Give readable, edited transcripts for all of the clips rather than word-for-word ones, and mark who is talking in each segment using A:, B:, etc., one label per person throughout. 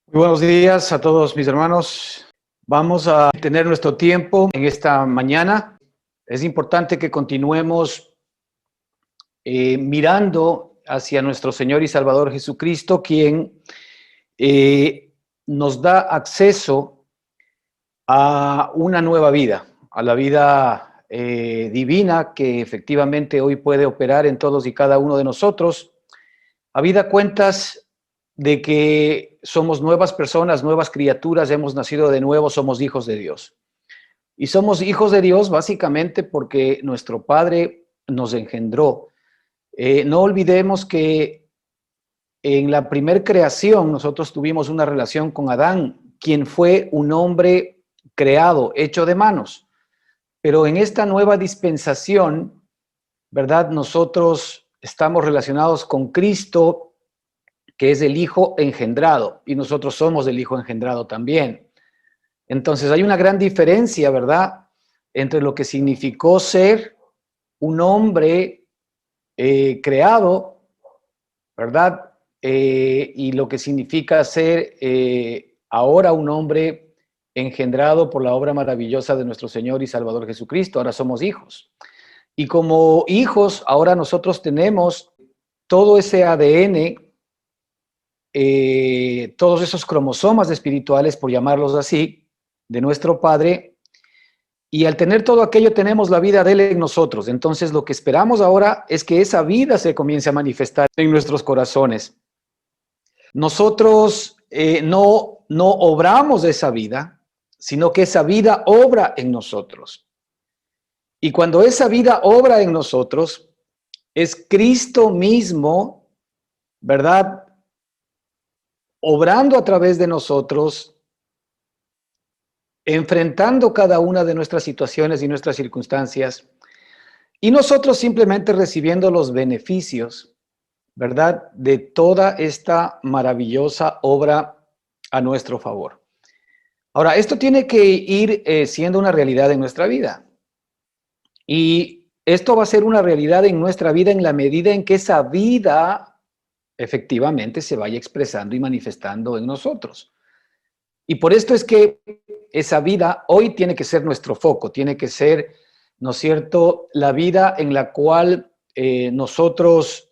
A: Muy buenos días a todos mis hermanos. Vamos a tener nuestro tiempo en esta mañana. Es importante que continuemos mirando hacia nuestro Señor y Salvador Jesucristo, quien nos da acceso a una nueva vida, a la vida divina que efectivamente hoy puede operar en todos y cada uno de nosotros. Habida cuentas de que somos nuevas personas, nuevas criaturas, hemos nacido de nuevo, somos hijos de Dios. Y somos hijos de Dios básicamente porque nuestro Padre nos engendró. No olvidemos que en la primer creación nosotros tuvimos una relación con Adán, quien fue un hombre creado, hecho de manos. Pero en esta nueva dispensación, ¿verdad? Nosotros estamos relacionados con Cristo, que es el Hijo engendrado, y nosotros somos el Hijo engendrado también. Entonces hay una gran diferencia, ¿verdad?, entre lo que significó ser un hombre creado, ¿verdad?, y lo que significa ser ahora un hombre engendrado por la obra maravillosa de nuestro Señor y Salvador Jesucristo. Ahora somos hijos. Y como hijos, ahora nosotros tenemos todo ese ADN, todos esos cromosomas espirituales, por llamarlos así, de nuestro Padre, y al tener todo aquello tenemos la vida de Él en nosotros. Entonces lo que esperamos ahora es que esa vida se comience a manifestar en nuestros corazones. Nosotros no obramos esa vida, sino que esa vida obra en nosotros. Y cuando esa vida obra en nosotros, es Cristo mismo, ¿verdad?, obrando a través de nosotros, enfrentando cada una de nuestras situaciones y nuestras circunstancias, y nosotros simplemente recibiendo los beneficios, ¿verdad?, de toda esta maravillosa obra a nuestro favor. Ahora, esto tiene que ir siendo una realidad en nuestra vida. Y esto va a ser una realidad en nuestra vida en la medida en que esa vida efectivamente se vaya expresando y manifestando en nosotros. Y por esto es que esa vida hoy tiene que ser nuestro foco, tiene que ser, ¿no es cierto?, la vida en la cual nosotros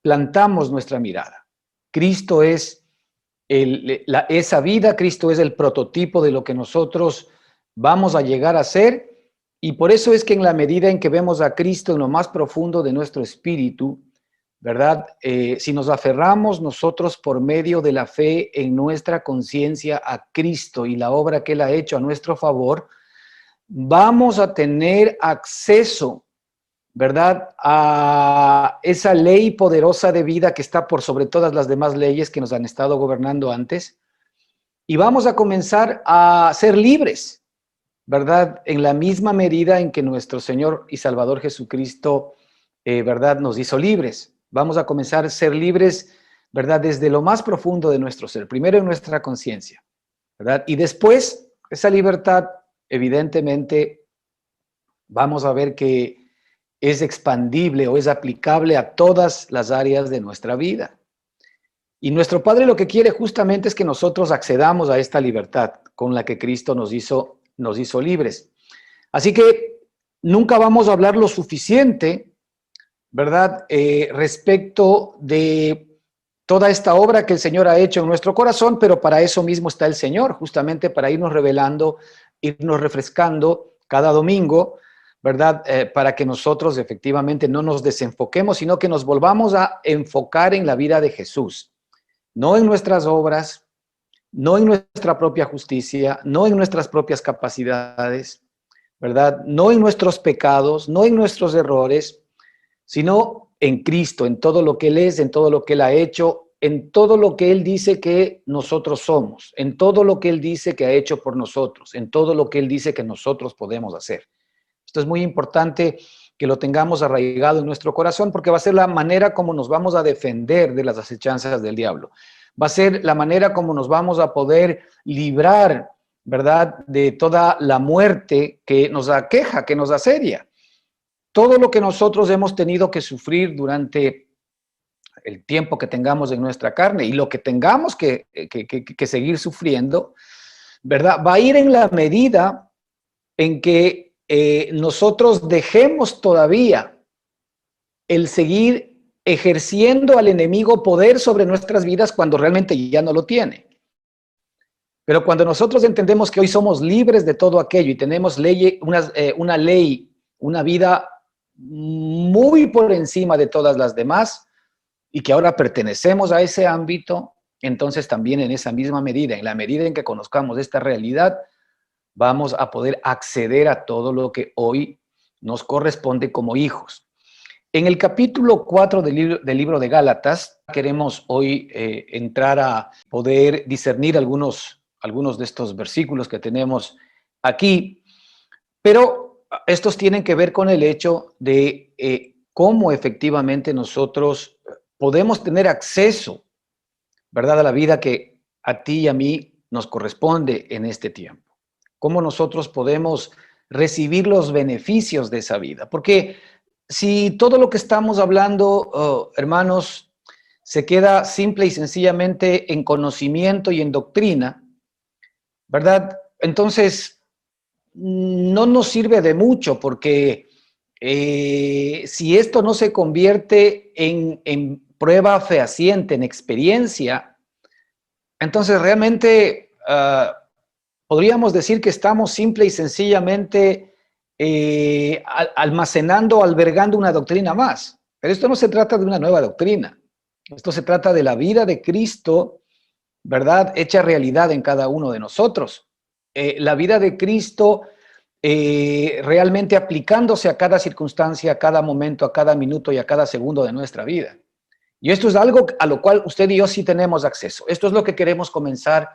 A: plantamos nuestra mirada. Cristo es esa vida, Cristo es el prototipo de lo que nosotros vamos a llegar a ser, y por eso es que en la medida en que vemos a Cristo en lo más profundo de nuestro espíritu, ¿verdad? Si nos aferramos nosotros por medio de la fe en nuestra conciencia a Cristo y la obra que Él ha hecho a nuestro favor, vamos a tener acceso, ¿verdad?, a esa ley poderosa de vida que está por sobre todas las demás leyes que nos han estado gobernando antes, y vamos a comenzar a ser libres, ¿verdad?, en la misma medida en que nuestro Señor y Salvador Jesucristo, ¿verdad?, nos hizo libres. Vamos a comenzar a ser libres, ¿verdad?, desde lo más profundo de nuestro ser, primero en nuestra conciencia, ¿verdad? Y después, esa libertad, evidentemente, vamos a ver que es expandible o es aplicable a todas las áreas de nuestra vida. Y nuestro Padre lo que quiere justamente es que nosotros accedamos a esta libertad con la que Cristo nos hizo libres. Así que nunca vamos a hablar lo suficiente, ¿verdad?, respecto de toda esta obra que el Señor ha hecho en nuestro corazón, pero para eso mismo está el Señor, justamente para irnos revelando, irnos refrescando cada domingo, ¿verdad?, para que nosotros efectivamente no nos desenfoquemos, sino que nos volvamos a enfocar en la vida de Jesús, no en nuestras obras, no en nuestra propia justicia, no en nuestras propias capacidades, ¿verdad?, no en nuestros pecados, no en nuestros errores, sino en Cristo, en todo lo que Él es, en todo lo que Él ha hecho, en todo lo que Él dice que nosotros somos, en todo lo que Él dice que ha hecho por nosotros, en todo lo que Él dice que nosotros podemos hacer. Esto es muy importante que lo tengamos arraigado en nuestro corazón, porque va a ser la manera como nos vamos a defender de las acechanzas del diablo. Va a ser la manera como nos vamos a poder librar, ¿verdad?, de toda la muerte que nos aqueja, que nos asedia. Todo lo que nosotros hemos tenido que sufrir durante el tiempo que tengamos en nuestra carne y lo que tengamos que seguir sufriendo, ¿verdad? Va a ir en la medida en que nosotros dejemos todavía el seguir ejerciendo al enemigo poder sobre nuestras vidas cuando realmente ya no lo tiene. Pero cuando nosotros entendemos que hoy somos libres de todo aquello y tenemos una ley, una vida muy por encima de todas las demás y que ahora pertenecemos a ese ámbito, entonces también en esa misma medida, en la medida en que conozcamos esta realidad, vamos a poder acceder a todo lo que hoy nos corresponde como hijos. En el capítulo 4 del libro de Gálatas, queremos hoy entrar a poder discernir algunos de estos versículos que tenemos aquí, pero estos tienen que ver con el hecho de cómo efectivamente nosotros podemos tener acceso, ¿verdad?, a la vida que a ti y a mí nos corresponde en este tiempo. Cómo nosotros podemos recibir los beneficios de esa vida. Porque si todo lo que estamos hablando, hermanos, se queda simple y sencillamente en conocimiento y en doctrina, ¿verdad? Entonces, no nos sirve de mucho porque si esto no se convierte en prueba fehaciente, en experiencia, entonces realmente podríamos decir que estamos simple y sencillamente almacenando, albergando una doctrina más. Pero esto no se trata de una nueva doctrina. Esto se trata de la vida de Cristo, ¿verdad?, hecha realidad en cada uno de nosotros. La vida de Cristo realmente aplicándose a cada circunstancia, a cada momento, a cada minuto y a cada segundo de nuestra vida. Y esto es algo a lo cual usted y yo sí tenemos acceso. Esto es lo que queremos comenzar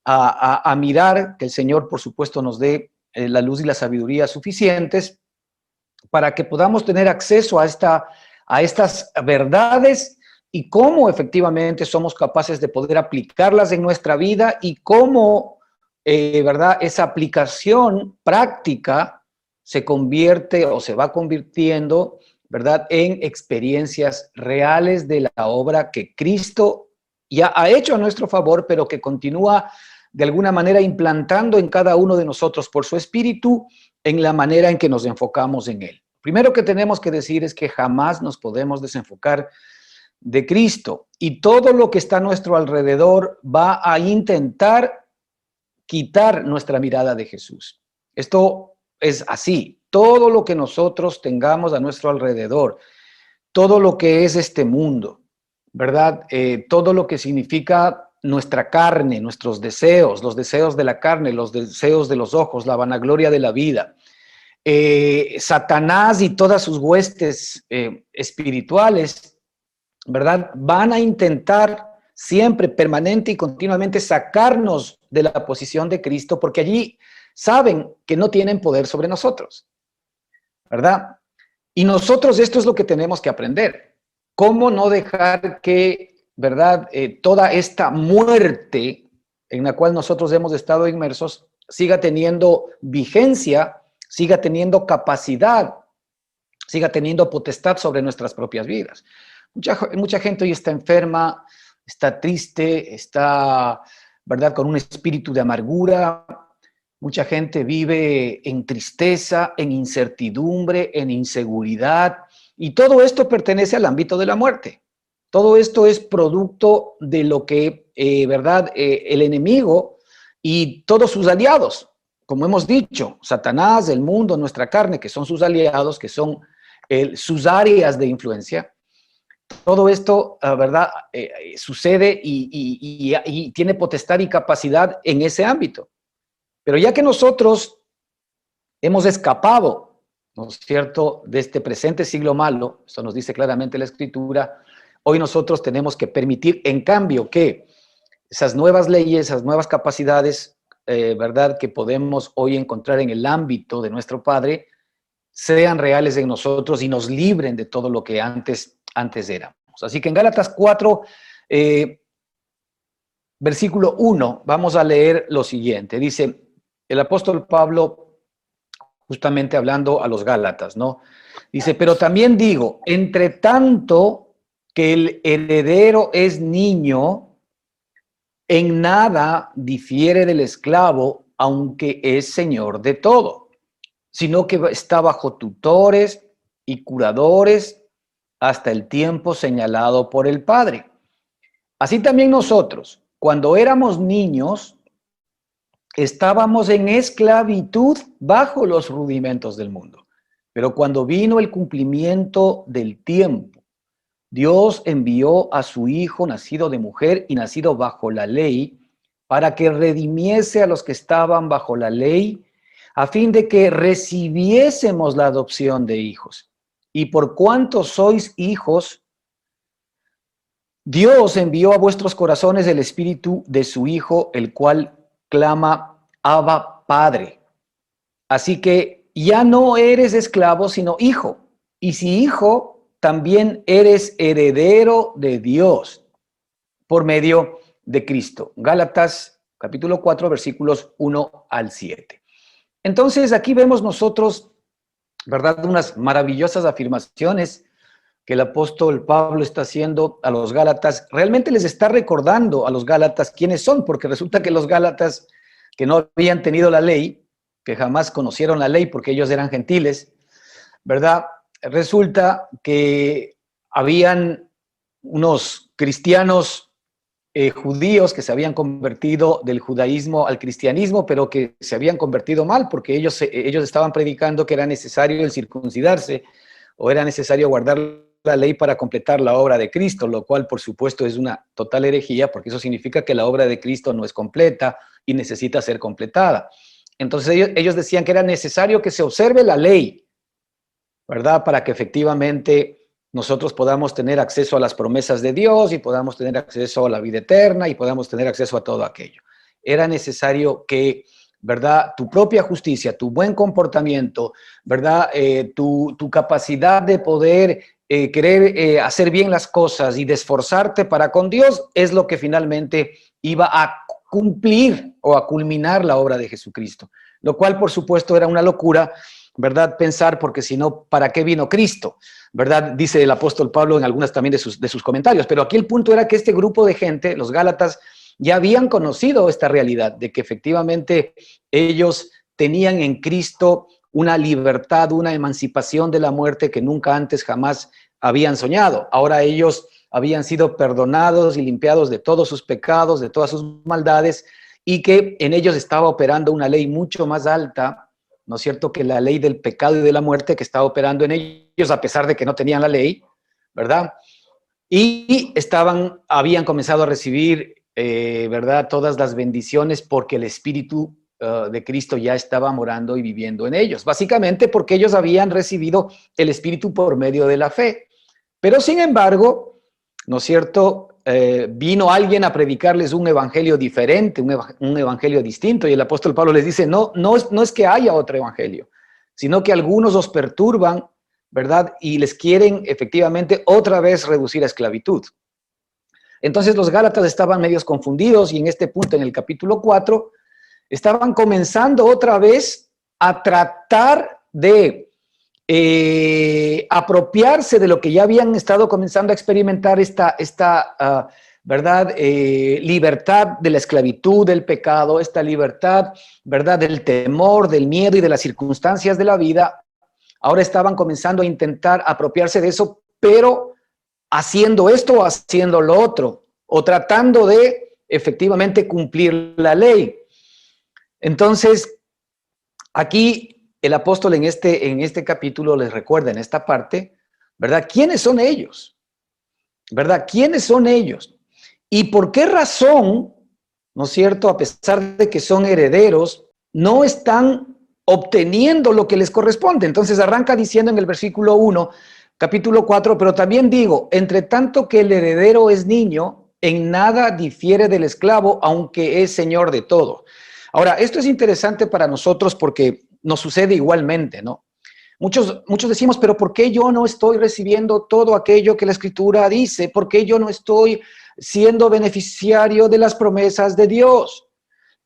A: a mirar, que el Señor, por supuesto, nos dé la luz y la sabiduría suficientes para que podamos tener acceso a estas verdades y cómo efectivamente somos capaces de poder aplicarlas en nuestra vida y cómo, ¿verdad?, esa aplicación práctica se convierte o se va convirtiendo, ¿verdad?, en experiencias reales de la obra que Cristo ya ha hecho a nuestro favor, pero que continúa de alguna manera implantando en cada uno de nosotros por su espíritu en la manera en que nos enfocamos en Él. Primero que tenemos que decir es que jamás nos podemos desenfocar de Cristo y todo lo que está a nuestro alrededor va a intentar quitar nuestra mirada de Jesús. Esto es así. Todo lo que nosotros tengamos a nuestro alrededor, todo lo que es este mundo, ¿verdad? Todo lo que significa nuestra carne, nuestros deseos, los deseos de la carne, los deseos de los ojos, la vanagloria de la vida. Satanás y todas sus huestes espirituales, ¿verdad?, van a intentar siempre, permanente y continuamente sacarnos de la posición de Cristo, porque allí saben que no tienen poder sobre nosotros, ¿verdad? Y nosotros esto es lo que tenemos que aprender. ¿Cómo no dejar que, ¿verdad?, toda esta muerte en la cual nosotros hemos estado inmersos siga teniendo vigencia, siga teniendo capacidad, siga teniendo potestad sobre nuestras propias vidas? Mucha gente hoy está enferma, está triste, está, ¿verdad?, con un espíritu de amargura. Mucha gente vive en tristeza, en incertidumbre, en inseguridad, y todo esto pertenece al ámbito de la muerte. Todo esto es producto de lo que, ¿verdad?, el enemigo y todos sus aliados, como hemos dicho, Satanás, el mundo, nuestra carne, que son sus aliados, que son sus áreas de influencia. Todo esto, ¿verdad?, sucede y tiene potestad y capacidad en ese ámbito. Pero ya que nosotros hemos escapado, ¿no es cierto?, de este presente siglo malo, eso nos dice claramente la Escritura, hoy nosotros tenemos que permitir, en cambio, que esas nuevas leyes, esas nuevas capacidades, ¿verdad?, que podemos hoy encontrar en el ámbito de nuestro Padre, sean reales en nosotros y nos libren de todo lo que antes éramos. Así que en Gálatas 4, versículo 1, vamos a leer lo siguiente. Dice el apóstol Pablo, justamente hablando a los Gálatas, ¿no? Dice, pero también digo, entre tanto que el heredero es niño, en nada difiere del esclavo, aunque es señor de todo, sino que está bajo tutores y curadores hasta el tiempo señalado por el Padre. Así también nosotros, cuando éramos niños, estábamos en esclavitud bajo los rudimentos del mundo. Pero cuando vino el cumplimiento del tiempo, Dios envió a su Hijo, nacido de mujer y nacido bajo la ley, para que redimiese a los que estaban bajo la ley, a fin de que recibiésemos la adopción de hijos. Y por cuanto sois hijos, Dios envió a vuestros corazones el espíritu de su Hijo, el cual clama, Abba, Padre. Así que ya no eres esclavo, sino hijo. Y si hijo, también eres heredero de Dios por medio de Cristo. Gálatas capítulo 4, versículos 1 al 7. Entonces aquí vemos nosotros, ¿verdad?, unas maravillosas afirmaciones que el apóstol Pablo está haciendo a los Gálatas. Realmente les está recordando a los Gálatas quiénes son, porque resulta que los Gálatas, que no habían tenido la ley, que jamás conocieron la ley porque ellos eran gentiles, ¿verdad? Resulta que habían unos cristianos judíos que se habían convertido del judaísmo al cristianismo, pero que se habían convertido mal porque ellos estaban predicando que era necesario el circuncidarse o era necesario guardar la ley para completar la obra de Cristo, lo cual por supuesto es una total herejía, porque eso significa que la obra de Cristo no es completa y necesita ser completada. Entonces ellos decían que era necesario que se observe la ley, ¿verdad? Para que efectivamente nosotros podamos tener acceso a las promesas de Dios y podamos tener acceso a la vida eterna y podamos tener acceso a todo aquello. Era necesario que, ¿verdad?, tu propia justicia, tu buen comportamiento, ¿verdad?, tu capacidad de poder querer hacer bien las cosas y de esforzarte para con Dios es lo que finalmente iba a cumplir o a culminar la obra de Jesucristo, lo cual por supuesto era una locura, ¿verdad?, pensar, porque si no, ¿para qué vino Cristo? ¿Verdad? Dice el apóstol Pablo en algunas también de sus comentarios, pero aquí el punto era que este grupo de gente, los Gálatas, ya habían conocido esta realidad de que efectivamente ellos tenían en Cristo una libertad, una emancipación de la muerte que nunca antes jamás habían soñado. Ahora ellos habían sido perdonados y limpiados de todos sus pecados, de todas sus maldades, y que en ellos estaba operando una ley mucho más alta, ¿no es cierto?, que la ley del pecado y de la muerte que estaba operando en ellos, a pesar de que no tenían la ley, ¿verdad? Y habían comenzado a recibir, ¿verdad?, todas las bendiciones porque el Espíritu de Cristo ya estaba morando y viviendo en ellos. Básicamente porque ellos habían recibido el Espíritu por medio de la fe. Pero sin embargo, ¿no es cierto?, vino alguien a predicarles un evangelio diferente, un evangelio distinto, y el apóstol Pablo les dice, no es que haya otro evangelio, sino que algunos os perturban, ¿verdad?, y les quieren efectivamente otra vez reducir a esclavitud. Entonces los Gálatas estaban medios confundidos y en este punto, en el capítulo 4, estaban comenzando otra vez a tratar de apropiarse de lo que ya habían estado comenzando a experimentar, ¿verdad?, libertad de la esclavitud, del pecado, esta libertad, ¿verdad?, del temor, del miedo y de las circunstancias de la vida. Ahora estaban comenzando a intentar apropiarse de eso, pero haciendo esto o haciendo lo otro, o tratando de efectivamente cumplir la ley. Entonces, aquí el apóstol en este capítulo les recuerda en esta parte, ¿verdad?, ¿quiénes son ellos? ¿Verdad? ¿Quiénes son ellos? ¿Y por qué razón, no es cierto, a pesar de que son herederos, no están obteniendo lo que les corresponde? Entonces arranca diciendo en el versículo 1, capítulo 4, pero también digo, entre tanto que el heredero es niño, en nada difiere del esclavo, aunque es señor de todo. Ahora, esto es interesante para nosotros porque nos sucede igualmente, ¿no? Muchos decimos, pero ¿por qué yo no estoy recibiendo todo aquello que la Escritura dice? ¿Por qué yo no estoy siendo beneficiario de las promesas de Dios?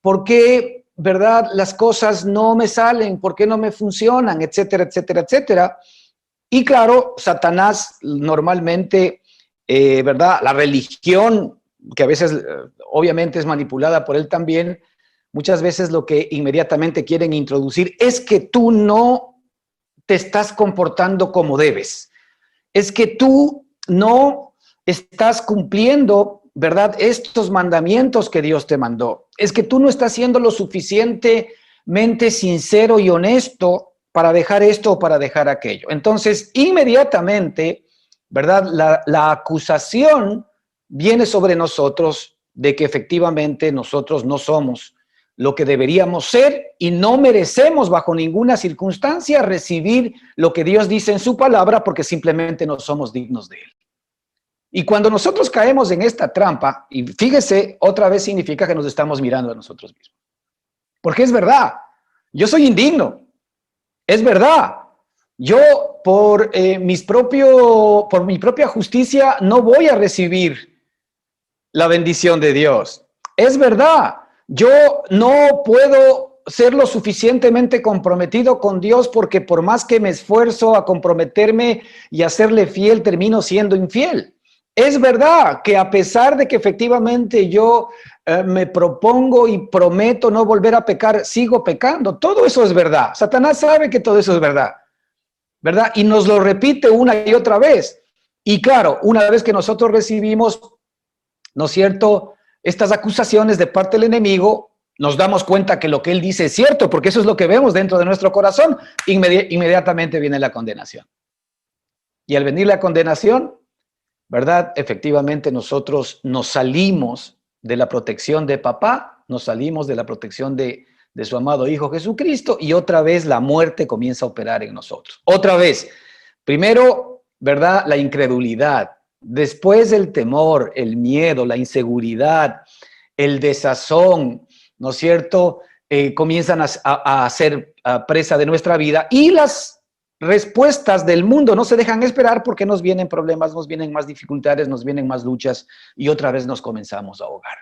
A: ¿Por qué, verdad, las cosas no me salen? ¿Por qué no me funcionan? Etcétera, etcétera, etcétera. Y claro, Satanás normalmente ¿verdad? La religión, que a veces obviamente es manipulada por él también, muchas veces lo que inmediatamente quieren introducir es que tú no te estás comportando como debes. Es que tú no estás cumpliendo, ¿verdad?, estos mandamientos que Dios te mandó. Es que tú no estás siendo lo suficientemente sincero y honesto para dejar esto o para dejar aquello. Entonces, inmediatamente, ¿verdad?, la acusación viene sobre nosotros de que efectivamente nosotros no somos lo que deberíamos ser y no merecemos bajo ninguna circunstancia recibir lo que Dios dice en su palabra porque simplemente no somos dignos de él. Y cuando nosotros caemos en esta trampa, y fíjese, otra vez significa que nos estamos mirando a nosotros mismos. Porque es verdad, yo soy indigno, es verdad. Yo por mi propia justicia no voy a recibir la bendición de Dios. Es verdad. Yo no puedo ser lo suficientemente comprometido con Dios porque por más que me esfuerzo a comprometerme y a serle fiel, termino siendo infiel. Es verdad que a pesar de que efectivamente yo me propongo y prometo no volver a pecar, sigo pecando. Todo eso es verdad. Satanás sabe que todo eso es verdad, ¿verdad? Y nos lo repite una y otra vez. Y claro, una vez que nosotros recibimos, ¿no es cierto?, estas acusaciones de parte del enemigo, nos damos cuenta que lo que él dice es cierto, porque eso es lo que vemos dentro de nuestro corazón, inmediatamente viene la condenación. Y al venir la condenación, ¿verdad?, efectivamente nosotros nos salimos de la protección de papá, nos salimos de la protección de su amado Hijo Jesucristo, y otra vez la muerte comienza a operar en nosotros. Otra vez, primero, ¿verdad?, la incredulidad. Después el temor, el miedo, la inseguridad, el desazón, ¿no es cierto?, comienzan a ser presa de nuestra vida, y las respuestas del mundo no se dejan esperar porque nos vienen problemas, nos vienen más dificultades, nos vienen más luchas, y otra vez nos comenzamos a ahogar.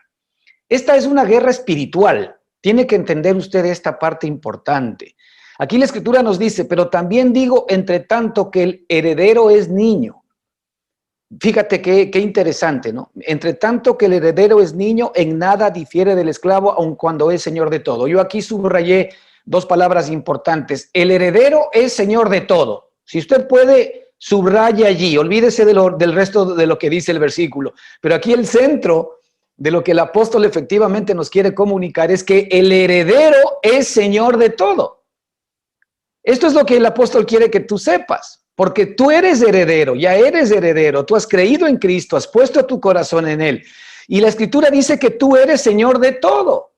A: Esta es una guerra espiritual. Tiene que entender usted esta parte importante. Aquí la Escritura nos dice, pero también digo, entre tanto que el heredero es niño. Fíjate qué interesante, ¿no? Entre tanto que el heredero es niño, en nada difiere del esclavo, aun cuando es señor de todo. Yo aquí subrayé dos palabras importantes. El heredero es señor de todo. Si usted puede, subraya allí, olvídese del resto de lo que dice el versículo. Pero aquí el centro de lo que el apóstol efectivamente nos quiere comunicar es que el heredero es señor de todo. Esto es lo que el apóstol quiere que tú sepas. Porque tú eres heredero, ya eres heredero, tú has creído en Cristo, has puesto tu corazón en Él. Y la Escritura dice que tú eres Señor de todo.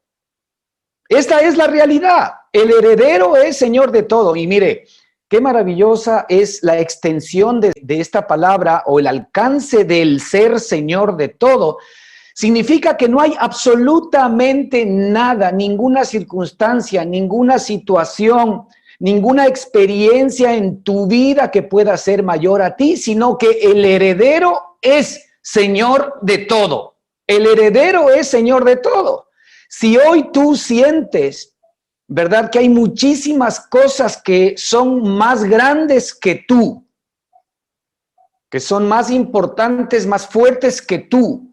A: Esta es la realidad. El heredero es Señor de todo. Y mire, qué maravillosa es la extensión de esta palabra o el alcance del ser Señor de todo. Significa que no hay absolutamente nada, ninguna circunstancia, ninguna situación, ninguna experiencia en tu vida que pueda ser mayor a ti, sino que el heredero es Señor de todo. El heredero es Señor de todo. Si hoy tú sientes, ¿verdad?, que hay muchísimas cosas que son más grandes que tú, que son más importantes, más fuertes que tú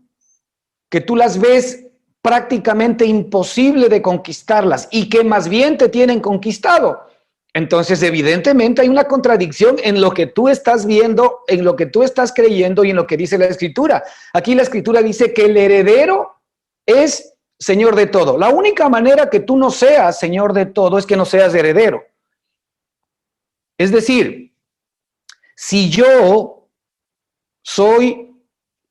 A: las ves prácticamente imposible de conquistarlas y que más bien te tienen conquistado, entonces evidentemente hay una contradicción en lo que tú estás viendo, en lo que tú estás creyendo y en lo que dice la Escritura. Aquí la Escritura dice que el heredero es Señor de todo. La única manera que tú no seas Señor de todo es que no seas heredero. Es decir, si yo soy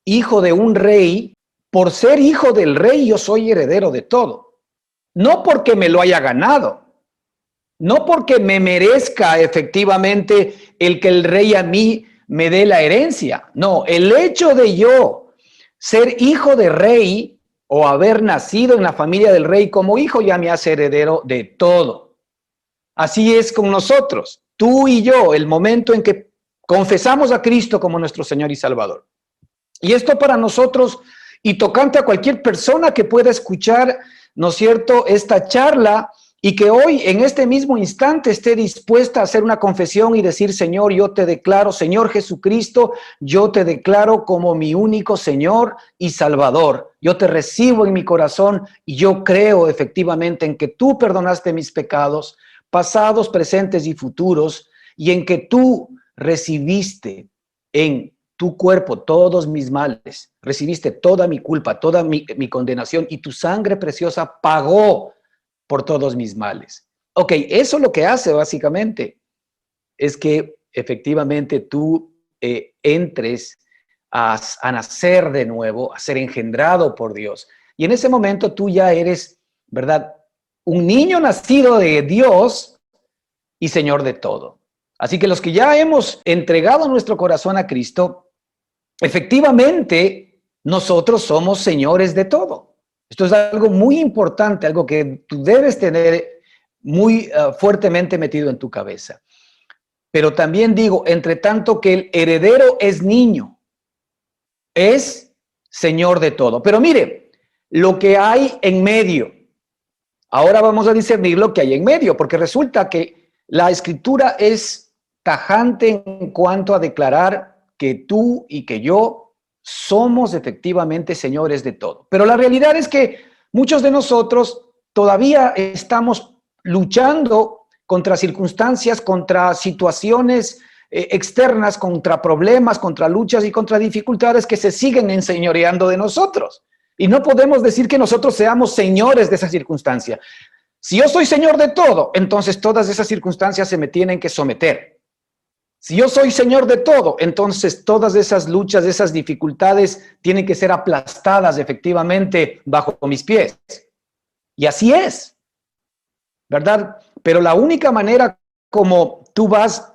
A: hijo de un rey, por ser hijo del rey yo soy heredero de todo. No porque me lo haya ganado. No porque me merezca efectivamente el que el rey a mí me dé la herencia. No, el hecho de yo ser hijo de rey o haber nacido en la familia del rey como hijo ya me hace heredero de todo. Así es con nosotros, tú y yo, el momento en que confesamos a Cristo como nuestro Señor y Salvador. Y esto para nosotros y tocante a cualquier persona que pueda escuchar, ¿no es cierto?, esta charla, y que hoy en este mismo instante esté dispuesta a hacer una confesión y decir, Señor, yo te declaro, Señor Jesucristo, yo te declaro como mi único Señor y Salvador. Yo te recibo en mi corazón y yo creo efectivamente en que tú perdonaste mis pecados, pasados, presentes y futuros, y en que tú recibiste en tu cuerpo todos mis males, recibiste toda mi culpa, toda mi condenación, y tu sangre preciosa pagó por todos mis males. Ok, eso lo que hace básicamente es que efectivamente tú entres a nacer de nuevo, a ser engendrado por Dios. Y en ese momento tú ya eres, ¿verdad? Un niño nacido de Dios y Señor de todo. Así que los que ya hemos entregado nuestro corazón a Cristo, efectivamente nosotros somos señores de todo. Esto es algo muy importante, algo que tú debes tener muy fuertemente metido en tu cabeza. Pero también digo, entre tanto que el heredero es niño, es señor de todo. Pero mire, lo que hay en medio, ahora vamos a discernir lo que hay en medio, porque resulta que la escritura es tajante en cuanto a declarar que tú y que yo somos efectivamente señores de todo. Pero la realidad es que muchos de nosotros todavía estamos luchando contra circunstancias, contra situaciones externas, contra problemas, contra luchas y contra dificultades que se siguen enseñoreando de nosotros. Y no podemos decir que nosotros seamos señores de esa circunstancia. Si yo soy señor de todo, entonces todas esas circunstancias se me tienen que someter. Si yo soy señor de todo, entonces todas esas luchas, esas dificultades tienen que ser aplastadas efectivamente bajo mis pies. Y así es, ¿verdad? Pero la única manera como tú vas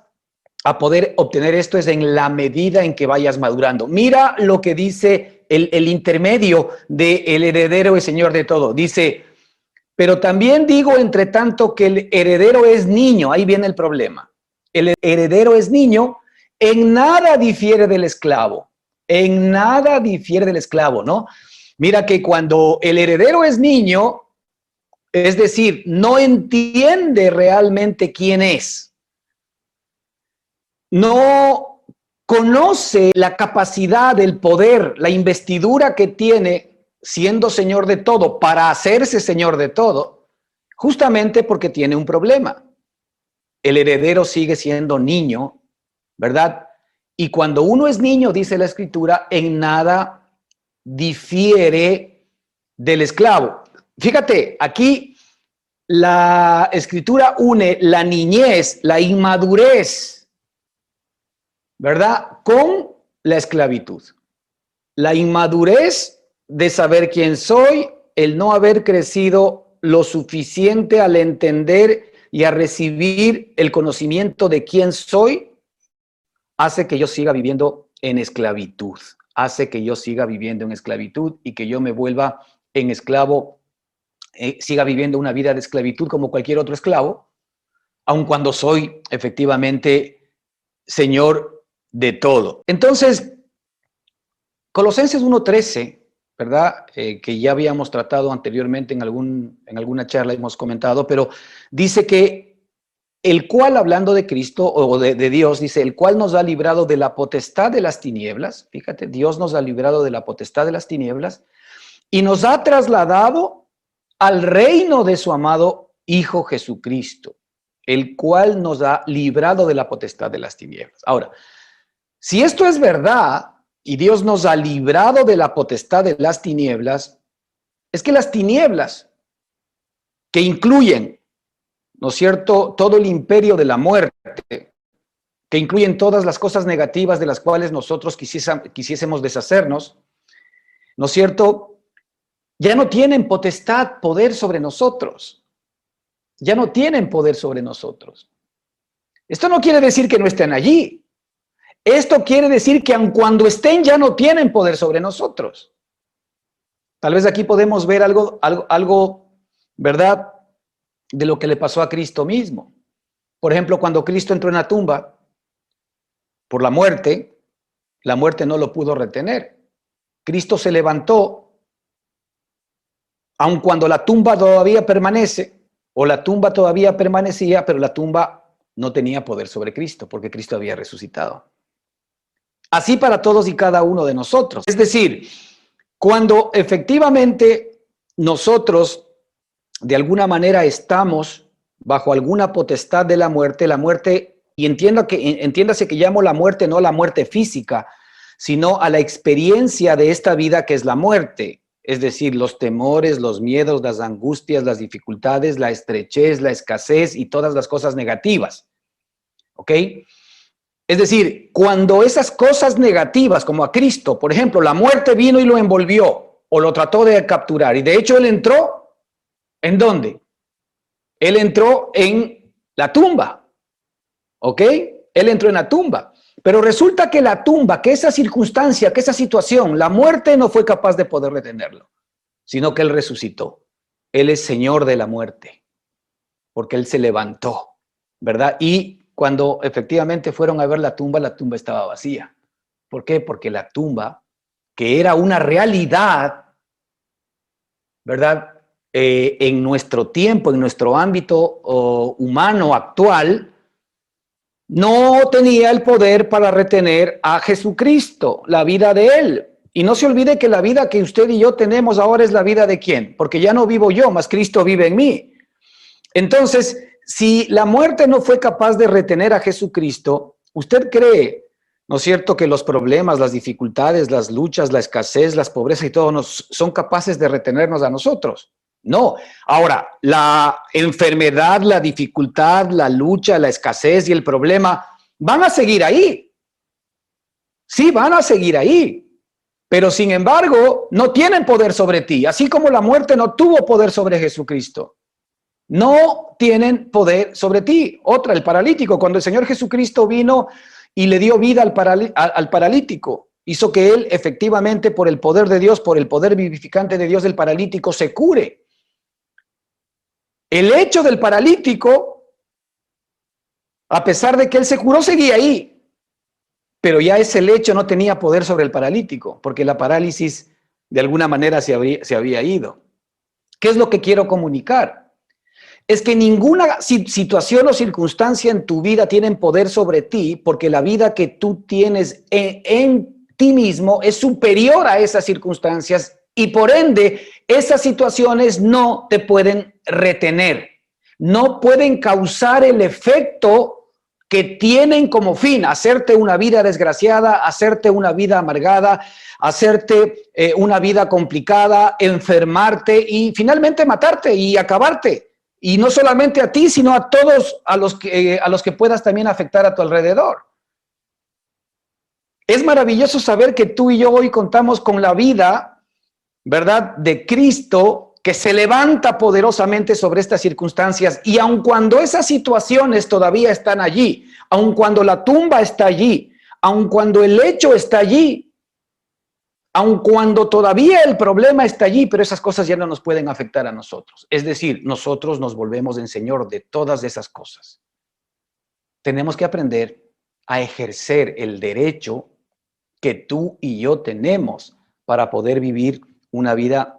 A: a poder obtener esto es en la medida en que vayas madurando. Mira lo que dice el intermedio del heredero y señor de todo. Dice, pero también digo entre tanto que el heredero es niño, ahí viene el problema. El heredero es niño, en nada difiere del esclavo, en nada difiere del esclavo, ¿no? Mira que cuando el heredero es niño, es decir, no entiende realmente quién es, no conoce la capacidad, el poder, la investidura que tiene siendo señor de todo para hacerse señor de todo, justamente porque tiene un problema. El heredero sigue siendo niño, ¿verdad? Y cuando uno es niño, dice la escritura, en nada difiere del esclavo. Fíjate, aquí la escritura une la niñez, la inmadurez, ¿verdad? Con la esclavitud. La inmadurez de saber quién soy, el no haber crecido lo suficiente al entender y a recibir el conocimiento de quién soy, hace que yo siga viviendo en esclavitud, hace que yo siga viviendo en esclavitud y que yo me vuelva en esclavo, siga viviendo una vida de esclavitud como cualquier otro esclavo, aun cuando soy efectivamente señor de todo. Entonces, Colosenses 1:13, ¿verdad? Que ya habíamos tratado anteriormente en alguna charla, hemos comentado, pero dice que el cual, hablando de Cristo o de Dios, dice, el cual nos ha librado de la potestad de las tinieblas, fíjate, Dios nos ha librado de la potestad de las tinieblas y nos ha trasladado al reino de su amado Hijo Jesucristo, el cual nos ha librado de la potestad de las tinieblas. Ahora, si esto es verdad y Dios nos ha librado de la potestad de las tinieblas, es que las tinieblas que incluyen, ¿no es cierto?, todo el imperio de la muerte, que incluyen todas las cosas negativas de las cuales nosotros quisiésemos deshacernos, ¿no es cierto?, ya no tienen potestad, poder sobre nosotros. Ya no tienen poder sobre nosotros. Esto no quiere decir que no estén allí. Esto quiere decir que aun cuando estén ya no tienen poder sobre nosotros. Tal vez aquí podemos ver algo, ¿verdad?, de lo que le pasó a Cristo mismo. Por ejemplo, cuando Cristo entró en la tumba por la muerte no lo pudo retener. Cristo se levantó, aun cuando la tumba todavía permanece, O la tumba todavía permanecía, pero la tumba no tenía poder sobre Cristo, porque Cristo había resucitado. Así para todos y cada uno de nosotros. Es decir, cuando efectivamente nosotros de alguna manera estamos bajo alguna potestad de la muerte, y entiéndase que llamo la muerte no la muerte física, sino a la experiencia de esta vida que es la muerte, es decir, los temores, los miedos, las angustias, las dificultades, la estrechez, la escasez y todas las cosas negativas, ¿ok? Es decir, cuando esas cosas negativas, como a Cristo, por ejemplo, la muerte vino y lo envolvió o lo trató de capturar, y de hecho él entró, ¿en dónde? Él entró en la tumba, ¿ok? Él entró en la tumba, pero resulta que la tumba, que esa circunstancia, que esa situación, la muerte no fue capaz de poder retenerlo, sino que él resucitó. Él es Señor de la muerte, porque él se levantó, ¿verdad? Y cuando efectivamente fueron a ver la tumba estaba vacía. ¿Por qué? Porque la tumba, que era una realidad, ¿verdad? En nuestro tiempo, en nuestro ámbito humano actual, no tenía el poder para retener a Jesucristo, la vida de él. Y no se olvide que la vida que usted y yo tenemos ahora es la vida de ¿quién? Porque ya no vivo yo, mas Cristo vive en mí. Entonces, si la muerte no fue capaz de retener a Jesucristo, ¿usted cree, no es cierto, que los problemas, las dificultades, las luchas, la escasez, las pobrezas y todo son capaces de retenernos a nosotros? No. Ahora, la enfermedad, la dificultad, la lucha, la escasez y el problema van a seguir ahí. Sí, van a seguir ahí. Pero sin embargo, no tienen poder sobre ti, así como la muerte no tuvo poder sobre Jesucristo. No tienen poder sobre ti. Otra, el paralítico. Cuando el Señor Jesucristo vino y le dio vida al paralítico, hizo que él efectivamente, por el poder de Dios, por el poder vivificante de Dios, el paralítico se cure. El hecho del paralítico, a pesar de que él se curó, seguía ahí. Pero ya ese hecho no tenía poder sobre el paralítico, porque la parálisis de alguna manera se había ido. ¿Qué es lo que quiero comunicar? Es que ninguna situación o circunstancia en tu vida tienen poder sobre ti, porque la vida que tú tienes en ti mismo es superior a esas circunstancias y por ende esas situaciones no te pueden retener, no pueden causar el efecto que tienen como fin hacerte una vida desgraciada, hacerte una vida amargada, hacerte una vida complicada, enfermarte y finalmente matarte y acabarte. Y no solamente a ti, sino a todos a los que puedas también afectar a tu alrededor. Es maravilloso saber que tú y yo hoy contamos con la vida, ¿verdad?, de Cristo, que se levanta poderosamente sobre estas circunstancias. Y aun cuando esas situaciones todavía están allí, aun cuando la tumba está allí, aun cuando el hecho está allí, aun cuando todavía el problema está allí, pero esas cosas ya no nos pueden afectar a nosotros. Es decir, nosotros nos volvemos en Señor de todas esas cosas. Tenemos que aprender a ejercer el derecho que tú y yo tenemos para poder vivir una vida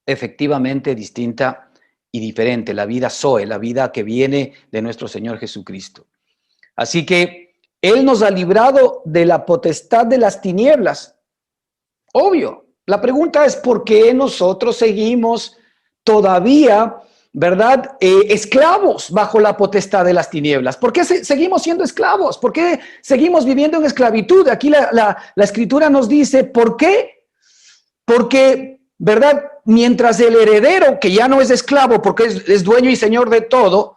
A: efectivamente distinta y diferente, la vida Zoe, la vida que viene de nuestro Señor Jesucristo. Así que Él nos ha librado de la potestad de las tinieblas. Obvio, la pregunta es ¿por qué nosotros seguimos todavía, verdad, esclavos bajo la potestad de las tinieblas? ¿Por qué seguimos siendo esclavos? ¿Por qué seguimos viviendo en esclavitud? Aquí la Escritura nos dice ¿por qué? Porque, ¿verdad? Mientras el heredero, que ya no es esclavo porque es dueño y señor de todo,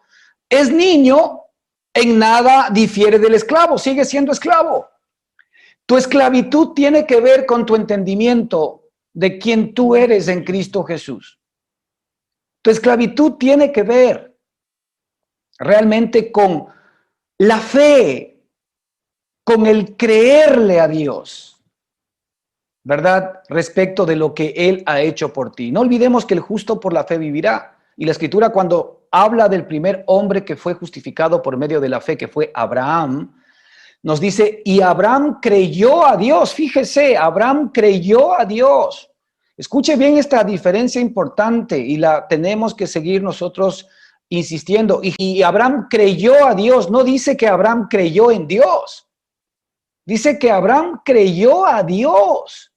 A: es niño, en nada difiere del esclavo, sigue siendo esclavo. Tu esclavitud tiene que ver con tu entendimiento de quién tú eres en Cristo Jesús. Tu esclavitud tiene que ver realmente con la fe, con el creerle a Dios, ¿verdad? Respecto de lo que Él ha hecho por ti. No olvidemos que el justo por la fe vivirá. Y la Escritura, cuando habla del primer hombre que fue justificado por medio de la fe, que fue Abraham, nos dice, y Abraham creyó a Dios. Fíjese, Abraham creyó a Dios. Escuche bien esta diferencia importante y la tenemos que seguir nosotros insistiendo. Y Abraham creyó a Dios. No dice que Abraham creyó en Dios. Dice que Abraham creyó a Dios.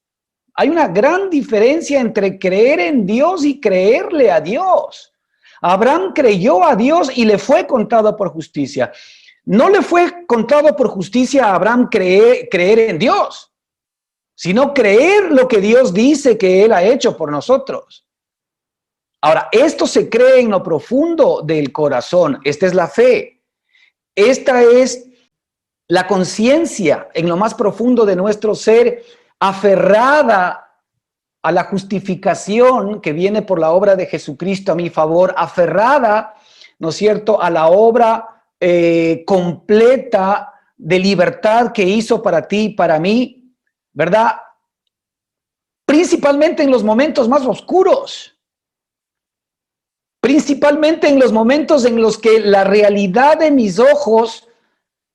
A: Hay una gran diferencia entre creer en Dios y creerle a Dios. Abraham creyó a Dios y le fue contado por justicia. No le fue contado por justicia a Abraham creer en Dios, sino creer lo que Dios dice que Él ha hecho por nosotros. Ahora, esto se cree en lo profundo del corazón. Esta es la fe. Esta es la conciencia en lo más profundo de nuestro ser, aferrada a la justificación que viene por la obra de Jesucristo a mi favor, aferrada, ¿no es cierto?, a la obra completa de libertad que hizo para ti y para mí, ¿verdad? Principalmente en los momentos más oscuros. Principalmente en los momentos en los que la realidad de mis ojos,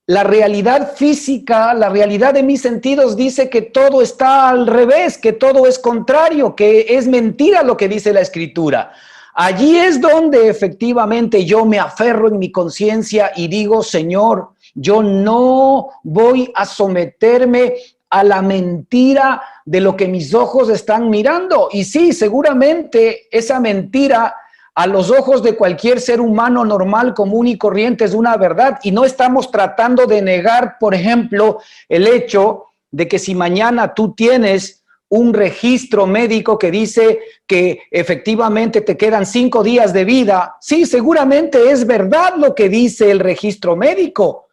A: la realidad física, la realidad de mis sentidos dice que todo está al revés, que todo es contrario, que es mentira lo que dice la Escritura. Allí es donde efectivamente yo me aferro en mi conciencia y digo, Señor, yo no voy a someterme a la mentira de lo que mis ojos están mirando. Y sí, seguramente esa mentira a los ojos de cualquier ser humano normal, común y corriente es una verdad. Y no estamos tratando de negar, por ejemplo, el hecho de que si mañana tú tienes un registro médico que dice que efectivamente te quedan 5 días de vida, sí, seguramente es verdad lo que dice el registro médico,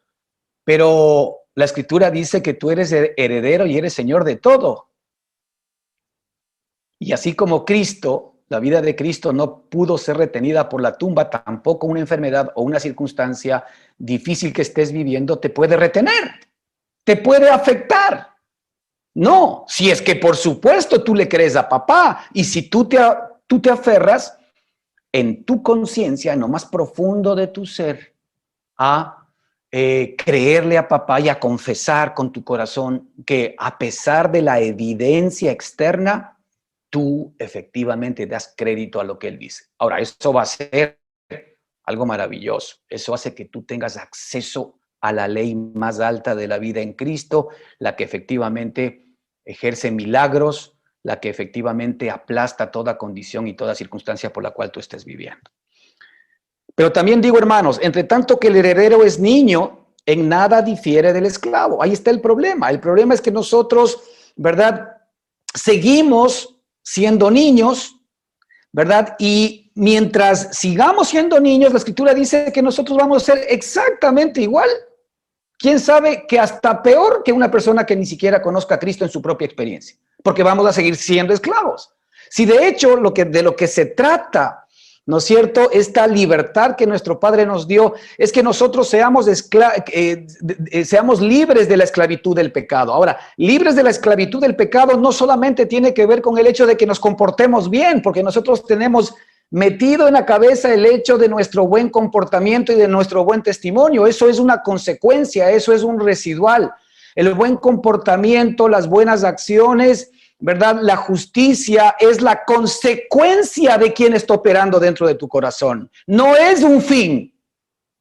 A: pero la Escritura dice que tú eres heredero y eres señor de todo. Y así como Cristo, la vida de Cristo no pudo ser retenida por la tumba, tampoco una enfermedad o una circunstancia difícil que estés viviendo te puede retener, te puede afectar. No, si es que por supuesto tú le crees a papá y si tú te aferras en tu conciencia, en lo más profundo de tu ser, a creerle a papá y a confesar con tu corazón que a pesar de la evidencia externa, tú efectivamente das crédito a lo que él dice. Ahora, eso va a ser algo maravilloso. Eso hace que tú tengas acceso a la ley más alta de la vida en Cristo, la que efectivamente ejerce milagros, la que efectivamente aplasta toda condición y toda circunstancia por la cual tú estés viviendo. Pero también digo, hermanos, entre tanto que el heredero es niño, en nada difiere del esclavo. Ahí está el problema. El problema es que nosotros, ¿verdad?, seguimos siendo niños, ¿verdad? Y mientras sigamos siendo niños, la Escritura dice que nosotros vamos a ser exactamente igual. ¿Quién sabe que hasta peor que una persona que ni siquiera conozca a Cristo en su propia experiencia? Porque vamos a seguir siendo esclavos. Si de hecho de lo que se trata, ¿no es cierto?, esta libertad que nuestro Padre nos dio, es que nosotros seamos libres de la esclavitud del pecado. Ahora, libres de la esclavitud del pecado no solamente tiene que ver con el hecho de que nos comportemos bien, porque nosotros tenemos metido en la cabeza el hecho de nuestro buen comportamiento y de nuestro buen testimonio. Eso es una consecuencia, eso es un residual. El buen comportamiento, las buenas acciones, ¿verdad? La justicia es la consecuencia de quien está operando dentro de tu corazón. No es un fin,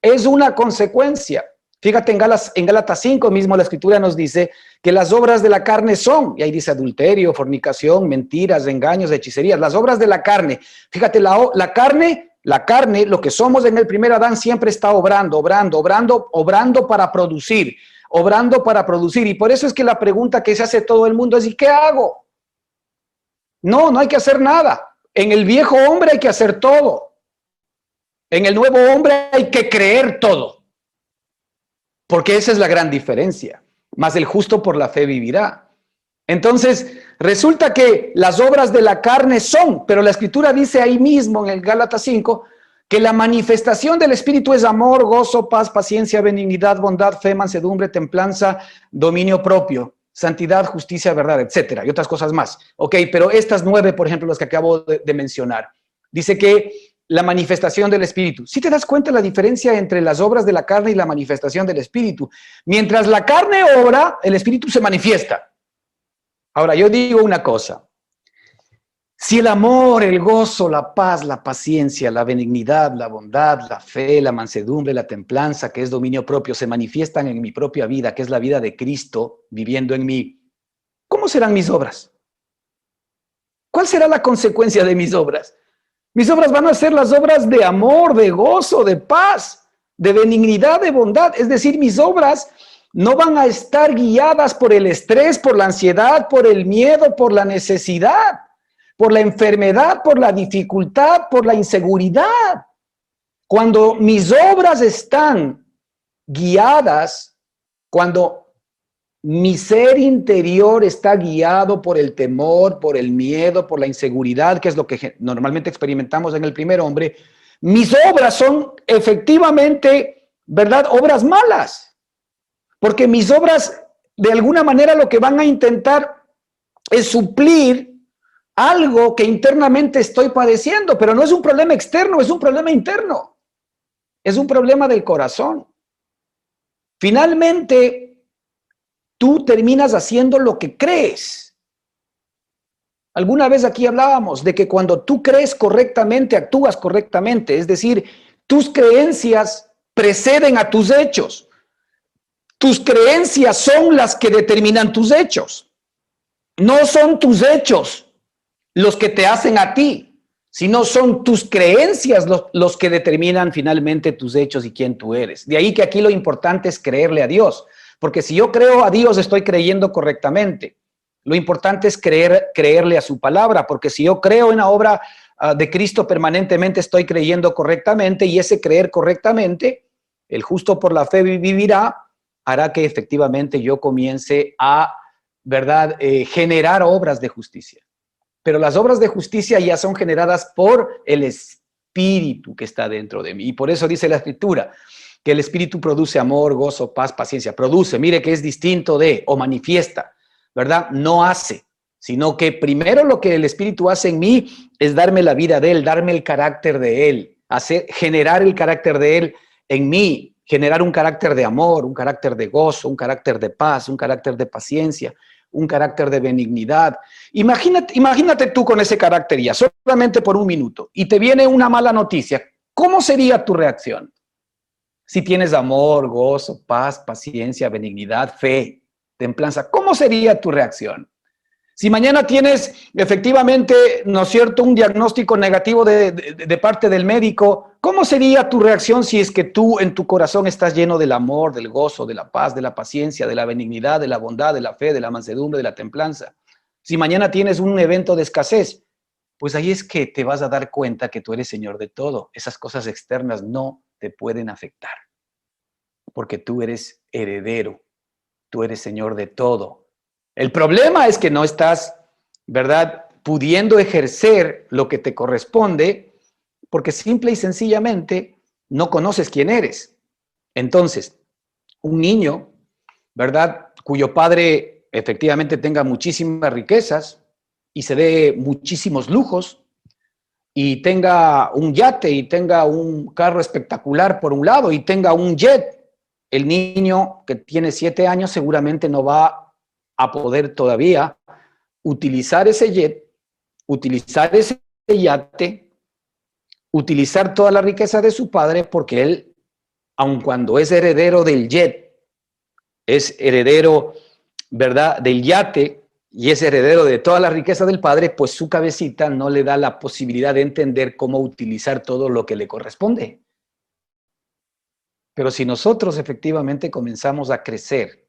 A: es una consecuencia. Fíjate, en Gálatas 5 mismo la Escritura nos dice que las obras de la carne son, y ahí dice adulterio, fornicación, mentiras, engaños, hechicerías, las obras de la carne. Fíjate, la carne, lo que somos en el primer Adán siempre está obrando para producir, Y por eso es que la pregunta que se hace todo el mundo es, ¿y qué hago? No hay que hacer nada. En el viejo hombre hay que hacer todo. En el nuevo hombre hay que creer todo. Porque esa es la gran diferencia. Mas el justo por la fe vivirá. Entonces, resulta que las obras de la carne son, pero la Escritura dice ahí mismo en el Gálatas 5, que la manifestación del Espíritu es amor, gozo, paz, paciencia, benignidad, bondad, fe, mansedumbre, templanza, dominio propio, santidad, justicia, verdad, etcétera, y otras cosas más. Ok, pero estas 9, por ejemplo, las que acabo de mencionar, dice que la manifestación del Espíritu. ¿Sí te das cuenta la diferencia entre las obras de la carne y la manifestación del Espíritu? Mientras la carne obra, el Espíritu se manifiesta. Ahora, yo digo una cosa. Si el amor, el gozo, la paz, la paciencia, la benignidad, la bondad, la fe, la mansedumbre, la templanza, que es dominio propio, se manifiestan en mi propia vida, que es la vida de Cristo viviendo en mí, ¿cómo serán mis obras? ¿Cuál será la consecuencia de mis obras? Mis obras van a ser las obras de amor, de gozo, de paz, de benignidad, de bondad. Es decir, mis obras no van a estar guiadas por el estrés, por la ansiedad, por el miedo, por la necesidad, por la enfermedad, por la dificultad, por la inseguridad. Cuando mis obras están guiadas, cuando mi ser interior está guiado por el temor, por el miedo, por la inseguridad, que es lo que normalmente experimentamos en el primer hombre, mis obras son efectivamente, ¿verdad?, obras malas. Porque mis obras, de alguna manera, lo que van a intentar es suplir algo que internamente estoy padeciendo, pero no es un problema externo, es un problema interno. Es un problema del corazón. Finalmente, tú terminas haciendo lo que crees. Alguna vez aquí hablábamos de que cuando tú crees correctamente, actúas correctamente. Es decir, tus creencias preceden a tus hechos. Tus creencias son las que determinan tus hechos. No son tus hechos los que te hacen a ti, sino son tus creencias los que determinan finalmente tus hechos y quién tú eres. De ahí que aquí lo importante es creerle a Dios, porque si yo creo a Dios estoy creyendo correctamente. Lo importante es creerle a su palabra, porque si yo creo en la obra de Cristo permanentemente estoy creyendo correctamente, y ese creer correctamente, el justo por la fe vivirá, hará que efectivamente yo comience a, ¿verdad?, generar obras de justicia. Pero las obras de justicia ya son generadas por el Espíritu que está dentro de mí. Y por eso dice la Escritura que el Espíritu produce amor, gozo, paz, paciencia. Produce, mire que es distinto de, o manifiesta, ¿verdad? No hace, sino que primero lo que el Espíritu hace en mí es darme la vida de Él, darme el carácter de Él, generar el carácter de Él en mí, generar un carácter de amor, un carácter de gozo, un carácter de paz, un carácter de paciencia, un carácter de benignidad. Imagínate tú con ese carácter ya, solamente por un minuto, y te viene una mala noticia. ¿Cómo sería tu reacción? Si tienes amor, gozo, paz, paciencia, benignidad, fe, templanza, ¿cómo sería tu reacción? Si mañana tienes efectivamente, ¿no es cierto?, un diagnóstico negativo de parte del médico, ¿cómo sería tu reacción si es que tú en tu corazón estás lleno del amor, del gozo, de la paz, de la paciencia, de la benignidad, de la bondad, de la fe, de la mansedumbre, de la templanza? Si mañana tienes un evento de escasez, pues ahí es que te vas a dar cuenta que tú eres Señor de todo. Esas cosas externas no te pueden afectar, porque tú eres heredero, tú eres Señor de todo. El problema es que no estás, ¿verdad?, pudiendo ejercer lo que te corresponde porque simple y sencillamente no conoces quién eres. Entonces, un niño, ¿verdad?, cuyo padre efectivamente tenga muchísimas riquezas y se dé muchísimos lujos y tenga un yate y tenga un carro espectacular por un lado y tenga un jet, el niño que tiene 7 años seguramente no va a poder todavía utilizar ese jet, utilizar ese yate, utilizar toda la riqueza de su padre, porque él, aun cuando es heredero del jet, es heredero, ¿verdad?, del yate y es heredero de toda la riqueza del padre, pues su cabecita no le da la posibilidad de entender cómo utilizar todo lo que le corresponde. Pero si nosotros efectivamente comenzamos a crecer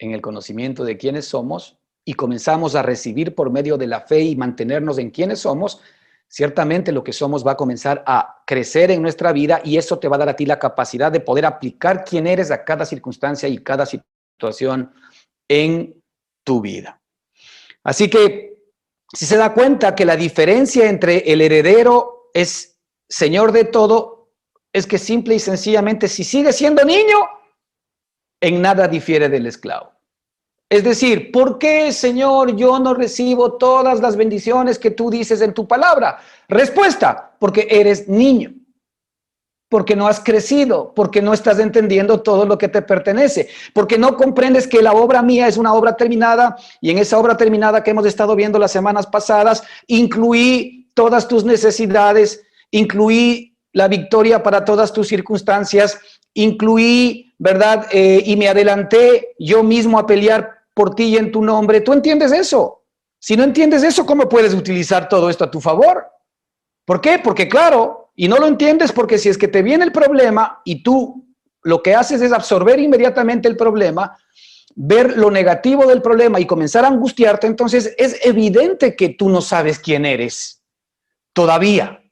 A: en el conocimiento de quiénes somos y comenzamos a recibir por medio de la fe y mantenernos en quiénes somos, ciertamente lo que somos va a comenzar a crecer en nuestra vida y eso te va a dar a ti la capacidad de poder aplicar quién eres a cada circunstancia y cada situación en tu vida. Así que, si se da cuenta que la diferencia entre el heredero es Señor de todo, es que simple y sencillamente, si sigue siendo niño, en nada difiere del esclavo. Es decir, ¿por qué, Señor, yo no recibo todas las bendiciones que tú dices en tu palabra? Respuesta, porque eres niño. Porque no has crecido, porque no estás entendiendo todo lo que te pertenece, porque no comprendes que la obra mía es una obra terminada, y en esa obra terminada que hemos estado viendo las semanas pasadas, incluí todas tus necesidades, incluí la victoria para todas tus circunstancias, incluí, ¿verdad? Y me adelanté yo mismo a pelear por ti y en tu nombre. ¿Tú entiendes eso? Si no entiendes eso, ¿cómo puedes utilizar todo esto a tu favor? ¿Por qué? Porque claro, y no lo entiendes porque si es que te viene el problema y tú lo que haces es absorber inmediatamente el problema, ver lo negativo del problema y comenzar a angustiarte, entonces es evidente que tú no sabes quién eres todavía.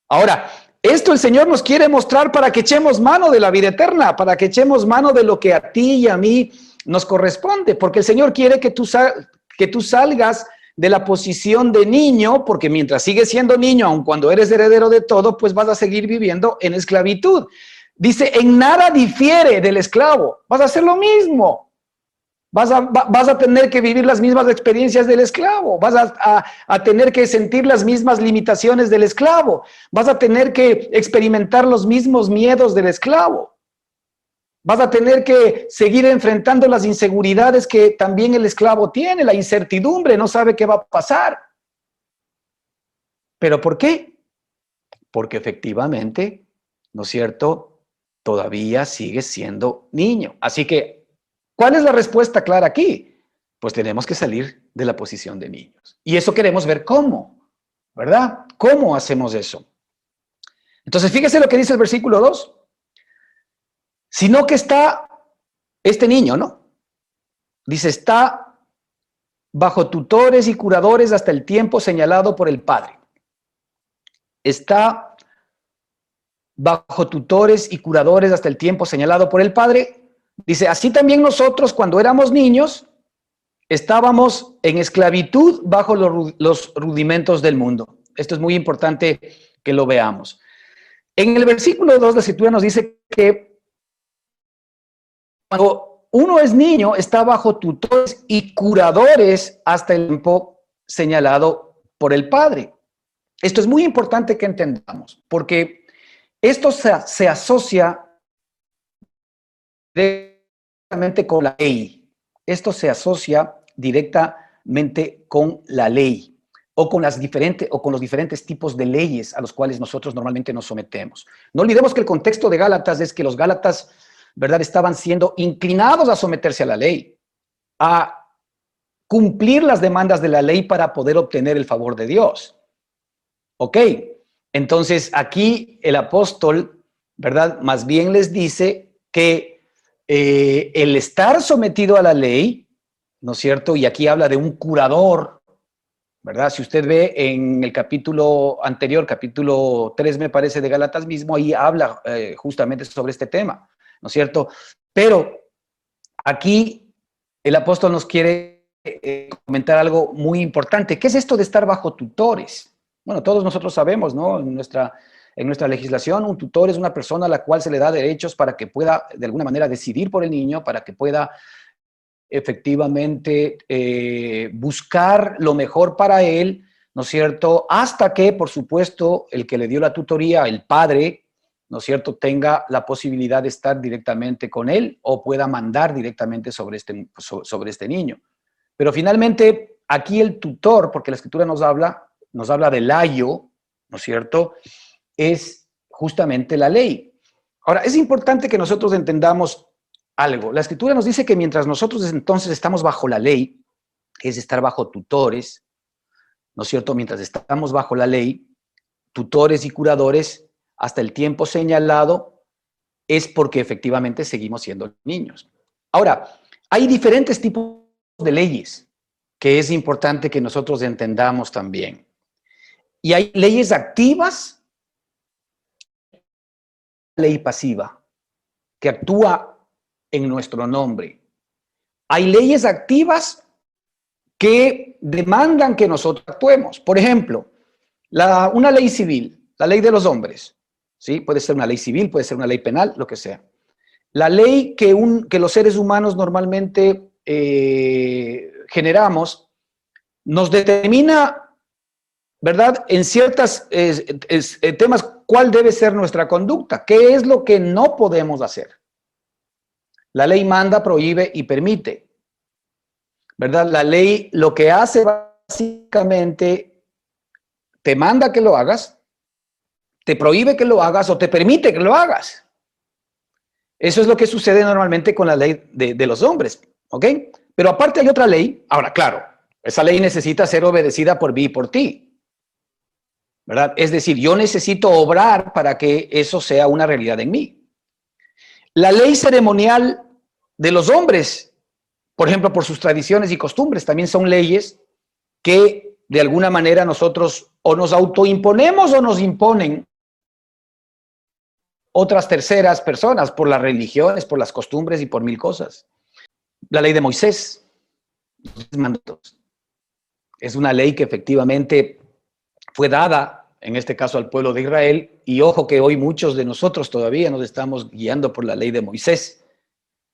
A: Ahora, esto el Señor nos quiere mostrar para que echemos mano de la vida eterna, para que echemos mano de lo que a ti y a mí nos corresponde, porque el Señor quiere que tú salgas de la posición de niño, porque mientras sigues siendo niño, aun cuando eres heredero de todo, pues vas a seguir viviendo en esclavitud. Dice, en nada difiere del esclavo, vas a hacer lo mismo. Vas a tener que vivir las mismas experiencias del esclavo, vas a tener que sentir las mismas limitaciones del esclavo, vas a tener que experimentar los mismos miedos del esclavo. Vas a tener que seguir enfrentando las inseguridades que también el esclavo tiene, la incertidumbre, no sabe qué va a pasar. ¿Pero por qué? Porque efectivamente, ¿no es cierto? Todavía sigues siendo niño. Así que, ¿cuál es la respuesta clara aquí? Pues tenemos que salir de la posición de niños. Y eso queremos ver cómo, ¿verdad? ¿Cómo hacemos eso? Entonces, fíjese lo que dice el versículo 2. Sino que está este niño, ¿no? Dice, está bajo tutores y curadores hasta el tiempo señalado por el Padre. Está bajo tutores y curadores hasta el tiempo señalado por el Padre. Dice, así también nosotros cuando éramos niños estábamos en esclavitud bajo los rudimentos del mundo. Esto es muy importante que lo veamos. En el versículo 2 la Escritura nos dice que cuando uno es niño, está bajo tutores y curadores hasta el tiempo señalado por el Padre. Esto es muy importante que entendamos, porque esto se asocia directamente con la ley. Esto se asocia directamente con la ley o con los diferentes tipos de leyes a los cuales nosotros normalmente nos sometemos. No olvidemos que el contexto de Gálatas es que los Gálatas, ¿verdad?, estaban siendo inclinados a someterse a la ley, a cumplir las demandas de la ley para poder obtener el favor de Dios. Ok, entonces aquí el apóstol, ¿verdad?, más bien les dice que el estar sometido a la ley, ¿no es cierto? Y aquí habla de un curador, ¿verdad? Si usted ve en el capítulo anterior, capítulo 3 me parece de Gálatas mismo, ahí habla justamente sobre este tema, ¿no es cierto? Pero aquí el apóstol nos quiere comentar algo muy importante. ¿Qué es esto de estar bajo tutores? Bueno, todos nosotros sabemos, ¿no? En nuestra legislación, un tutor es una persona a la cual se le da derechos para que pueda, de alguna manera, decidir por el niño, para que pueda efectivamente buscar lo mejor para él, ¿no es cierto? Hasta que, por supuesto, el que le dio la tutoría, el padre, ¿no es cierto?, tenga la posibilidad de estar directamente con él o pueda mandar directamente sobre este niño. Pero finalmente, aquí el tutor, porque la Escritura nos habla del ayo, ¿no es cierto?, es justamente la ley. Ahora, es importante que nosotros entendamos algo. La Escritura nos dice que mientras nosotros entonces estamos bajo la ley, es estar bajo tutores, ¿no es cierto?, mientras estamos bajo la ley, tutores y curadores, hasta el tiempo señalado, es porque efectivamente seguimos siendo niños. Ahora, hay diferentes tipos de leyes que es importante que nosotros entendamos también. Y hay leyes activas, ley pasiva, que actúa en nuestro nombre. Hay leyes activas que demandan que nosotros actuemos. Por ejemplo, una ley civil, la ley de los hombres, ¿sí? Puede ser una ley civil, puede ser una ley penal, lo que sea. La ley que los seres humanos normalmente generamos nos determina ¿verdad? En ciertos temas, ¿cuál debe ser nuestra conducta? ¿Qué es lo que no podemos hacer? La ley manda, prohíbe y permite, ¿verdad? La ley lo que hace básicamente te manda que lo hagas, te prohíbe que lo hagas o te permite que lo hagas. Eso es lo que sucede normalmente con la ley de los hombres, ¿ok? Pero aparte hay otra ley. Ahora, claro, esa ley necesita ser obedecida por mí y por ti, ¿verdad? Es decir, yo necesito obrar para que eso sea una realidad en mí. La ley ceremonial de los hombres, por ejemplo, por sus tradiciones y costumbres, también son leyes que de alguna manera nosotros o nos autoimponemos o nos imponen otras terceras personas por las religiones, por las costumbres y por mil cosas. La ley de Moisés, es una ley que efectivamente fue dada, en este caso al pueblo de Israel, y ojo que hoy muchos de nosotros todavía nos estamos guiando por la ley de Moisés,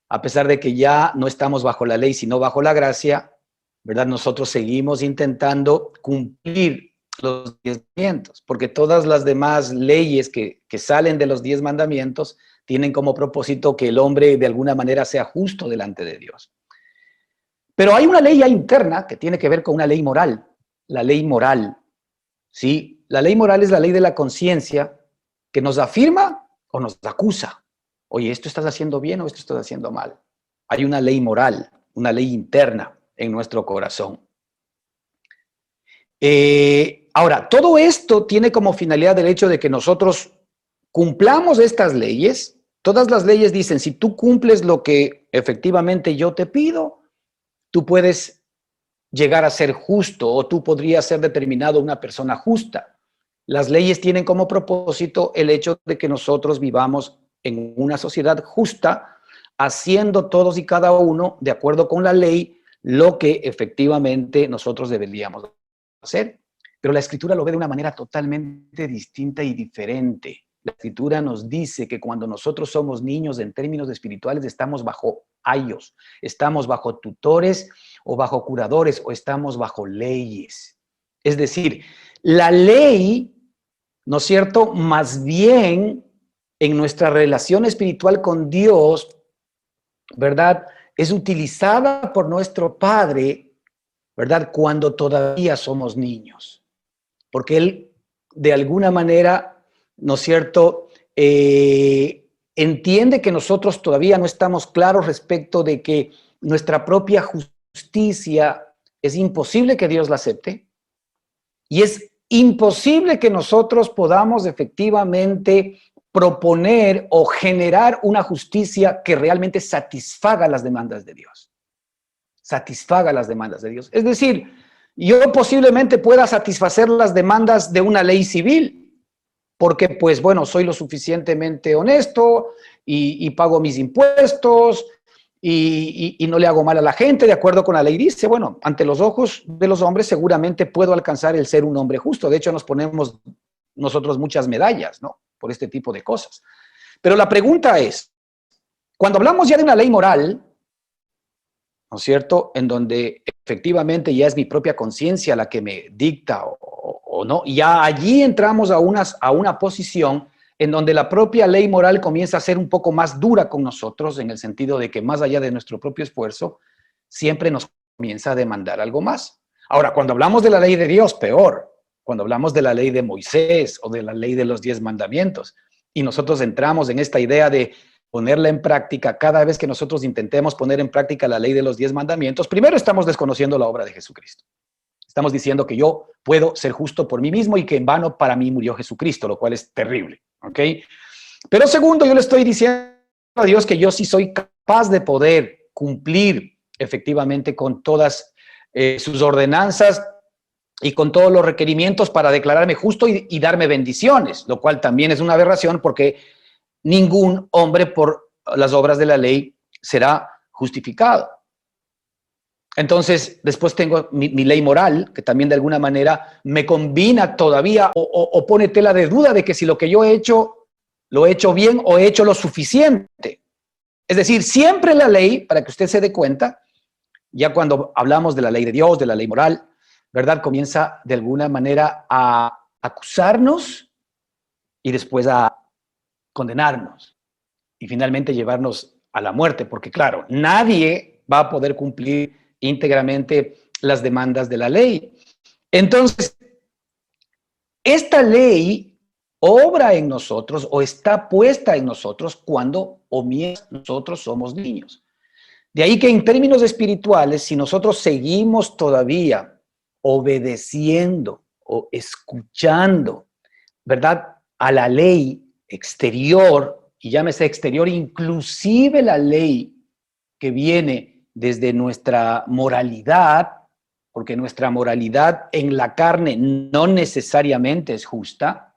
A: a pesar de que ya no estamos bajo la ley, sino bajo la gracia, ¿verdad? Nosotros seguimos intentando cumplir los 10 mandamientos, porque todas las demás leyes que salen de los 10 mandamientos tienen como propósito que el hombre de alguna manera sea justo delante de Dios. Pero hay una ley ya interna que tiene que ver con una ley moral, la ley moral, ¿sí? La ley moral es la ley de la conciencia que nos afirma o nos acusa. Oye, esto estás haciendo bien o esto estás haciendo mal. Hay una ley moral, una ley interna en nuestro corazón. Ahora, todo esto tiene como finalidad el hecho de que nosotros cumplamos estas leyes. Todas las leyes dicen, si tú cumples lo que efectivamente yo te pido, tú puedes llegar a ser justo o tú podrías ser determinado una persona justa. Las leyes tienen como propósito el hecho de que nosotros vivamos en una sociedad justa, haciendo todos y cada uno, de acuerdo con la ley, lo que efectivamente nosotros deberíamos hacer. Pero la Escritura lo ve de una manera totalmente distinta y diferente. La Escritura nos dice que cuando nosotros somos niños en términos espirituales estamos bajo ayos, estamos bajo tutores o bajo curadores o estamos bajo leyes. Es decir, la ley, ¿no es cierto? Más bien en nuestra relación espiritual con Dios, ¿verdad? Es utilizada por nuestro Padre, ¿verdad? Cuando todavía somos niños. Porque Él, de alguna manera, ¿no es cierto?, entiende que nosotros todavía no estamos claros respecto de que nuestra propia justicia es imposible que Dios la acepte y es imposible que nosotros podamos efectivamente proponer o generar una justicia que realmente satisfaga las demandas de Dios. Satisfaga las demandas de Dios. Es decir, yo posiblemente pueda satisfacer las demandas de una ley civil, porque pues bueno, soy lo suficientemente honesto y pago mis impuestos y no le hago mal a la gente, de acuerdo con la ley dice, bueno, ante los ojos de los hombres seguramente puedo alcanzar el ser un hombre justo. De hecho, nos ponemos nosotros muchas medallas, ¿no?, por este tipo de cosas. Pero la pregunta es, cuando hablamos ya de una ley moral, ¿no es cierto?, en donde efectivamente ya es mi propia conciencia la que me dicta o no, y ya allí entramos a una posición en donde la propia ley moral comienza a ser un poco más dura con nosotros, en el sentido de que más allá de nuestro propio esfuerzo, siempre nos comienza a demandar algo más. Ahora, cuando hablamos de la ley de Dios, peor. Cuando hablamos de la ley de Moisés o de la ley de los 10 mandamientos, y nosotros entramos en esta idea de ponerla en práctica, cada vez que nosotros intentemos poner en práctica la ley de los 10 mandamientos, primero estamos desconociendo la obra de Jesucristo. Estamos diciendo que yo puedo ser justo por mí mismo y que en vano para mí murió Jesucristo, lo cual es terrible, ¿ok? Pero segundo, yo le estoy diciendo a Dios que yo sí soy capaz de poder cumplir efectivamente con todas sus ordenanzas y con todos los requerimientos para declararme justo y darme bendiciones, lo cual también es una aberración porque ningún hombre por las obras de la ley será justificado. Entonces, después tengo mi ley moral, que también de alguna manera me combina todavía o pone tela de duda de que si lo que yo he hecho, lo he hecho bien o he hecho lo suficiente. Es decir, siempre la ley, para que usted se dé cuenta, ya cuando hablamos de la ley de Dios, de la ley moral, ¿verdad? Comienza de alguna manera a acusarnos y después a condenarnos y finalmente llevarnos a la muerte, porque claro, nadie va a poder cumplir íntegramente las demandas de la ley. Entonces, esta ley obra en nosotros o está puesta en nosotros cuando o mientras nosotros somos niños. De ahí que en términos espirituales, si nosotros seguimos todavía obedeciendo o escuchando, ¿verdad?, a la ley exterior, y llámese exterior, inclusive la ley que viene desde nuestra moralidad, porque nuestra moralidad en la carne no necesariamente es justa,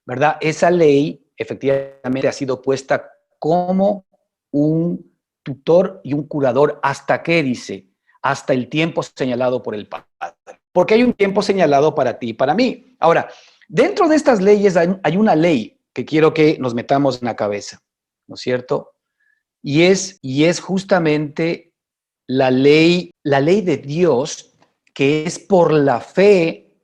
A: ¿verdad? Esa ley efectivamente ha sido puesta como un tutor y un curador hasta qué dice, hasta el tiempo señalado por el Padre. Porque hay un tiempo señalado para ti y para mí. Ahora, dentro de estas leyes hay una ley que quiero que nos metamos en la cabeza, ¿no es cierto? Y es justamente la ley de Dios, que es por la fe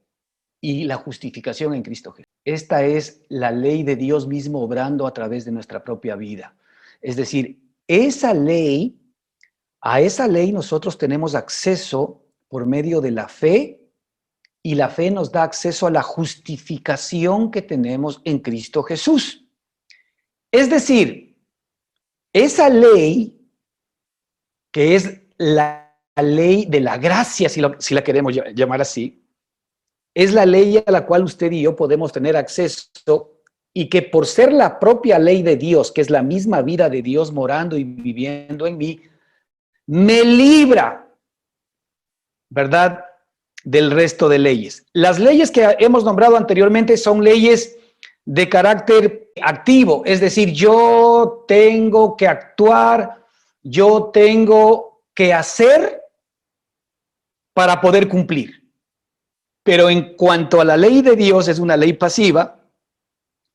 A: y la justificación en Cristo Jesús. Esta es la ley de Dios mismo obrando a través de nuestra propia vida. Es decir, a esa ley nosotros tenemos acceso por medio de la fe, y la fe nos da acceso a la justificación que tenemos en Cristo Jesús. Es decir, esa ley, que es la ley de la gracia, si la queremos llamar así, es la ley a la cual usted y yo podemos tener acceso, y que por ser la propia ley de Dios, que es la misma vida de Dios morando y viviendo en mí, me libra, ¿verdad?, del resto de leyes. Las leyes que hemos nombrado anteriormente son leyes de carácter activo, es decir, yo tengo que actuar, yo tengo que hacer para poder cumplir. Pero en cuanto a la ley de Dios, es una ley pasiva,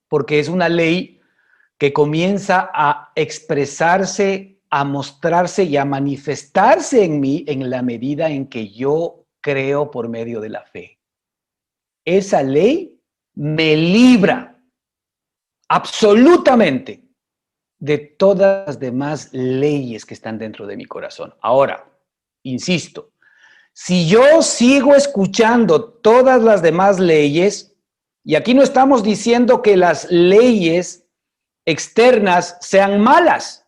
A: porque es una ley que comienza a expresarse, a mostrarse y a manifestarse en mí en la medida en que yo creo por medio de la fe. Esa ley me libra absolutamente de todas las demás leyes que están dentro de mi corazón. Ahora, insisto, si yo sigo escuchando todas las demás leyes, y aquí no estamos diciendo que las leyes externas sean malas.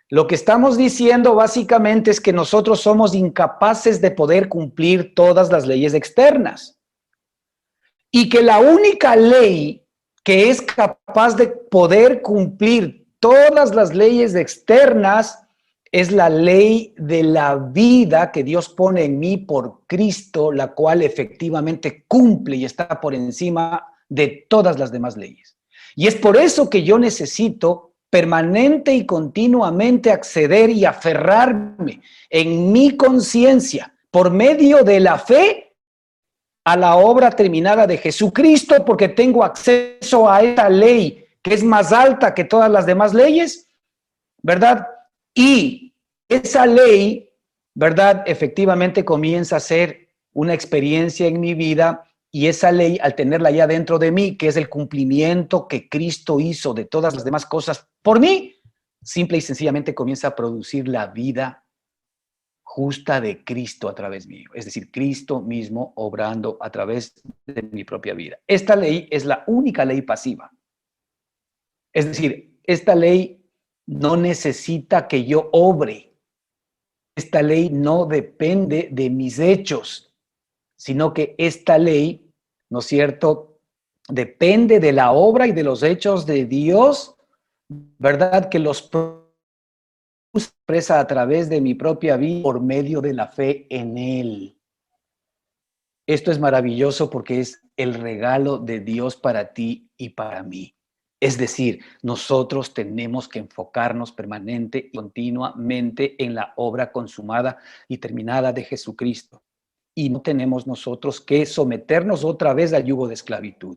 A: Lo que estamos diciendo básicamente es que nosotros somos incapaces de poder cumplir todas las leyes externas. Y que la única ley que es capaz de poder cumplir todas las leyes externas es la ley de la vida que Dios pone en mí por Cristo, la cual efectivamente cumple y está por encima de todas las demás leyes. Y es por eso que yo necesito permanente y continuamente acceder y aferrarme en mi conciencia por medio de la fe a la obra terminada de Jesucristo, porque tengo acceso a esta ley que es más alta que todas las demás leyes, ¿verdad? Y esa ley, ¿verdad?, efectivamente comienza a ser una experiencia en mi vida, y esa ley, al tenerla ya dentro de mí, que es el cumplimiento que Cristo hizo de todas las demás cosas por mí, simple y sencillamente comienza a producir la vida justa de Cristo a través mío. Es decir, Cristo mismo obrando a través de mi propia vida. Esta ley es la única ley pasiva. Es decir, esta ley no necesita que yo obre. Esta ley no depende de mis hechos, sino que esta ley, ¿no es cierto?, depende de la obra y de los hechos de Dios, ¿verdad?, que los expresa a través de mi propia vida por medio de la fe en Él. Esto es maravilloso porque es el regalo de Dios para ti y para mí. Es decir, nosotros tenemos que enfocarnos permanente y continuamente en la obra consumada y terminada de Jesucristo. Y no tenemos nosotros que someternos otra vez al yugo de esclavitud.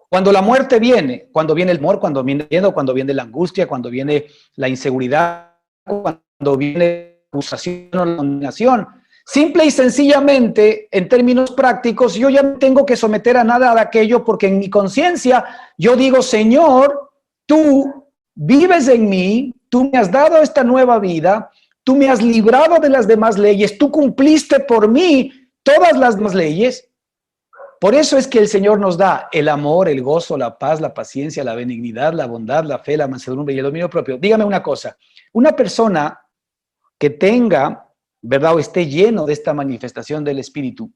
A: Cuando la muerte viene, cuando viene el temor, cuando viene el miedo, cuando viene la angustia, cuando viene la inseguridad, cuando viene la acusación o la condenación, Simple y sencillamente, en términos prácticos, yo ya no tengo que someter a nada de aquello porque en mi conciencia yo digo, Señor, tú vives en mí, tú me has dado esta nueva vida, tú me has librado de las demás leyes, tú cumpliste por mí todas las demás leyes. Por eso es que el Señor nos da el amor, el gozo, la paz, la paciencia, la benignidad, la bondad, la fe, la mansedumbre y el dominio propio. Dígame una cosa, una persona que tenga, ¿verdad?, o esté lleno de esta manifestación del Espíritu,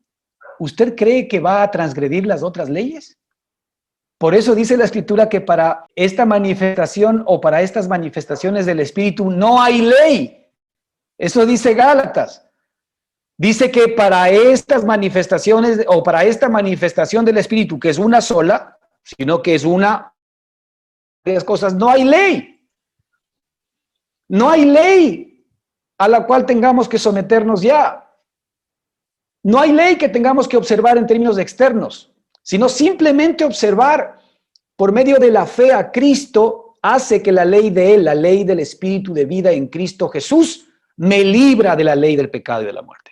A: ¿usted cree que va a transgredir las otras leyes? Por eso dice la Escritura que para esta manifestación o para estas manifestaciones del Espíritu no hay ley. Eso dice Gálatas. Dice que para estas manifestaciones o para esta manifestación del Espíritu, que es una sola, sino que es una de las cosas, no hay ley. No hay ley a la cual tengamos que someternos ya. No hay ley que tengamos que observar en términos externos, sino simplemente observar por medio de la fe a Cristo hace que la ley de Él, la ley del Espíritu de vida en Cristo Jesús, me libra de la ley del pecado y de la muerte.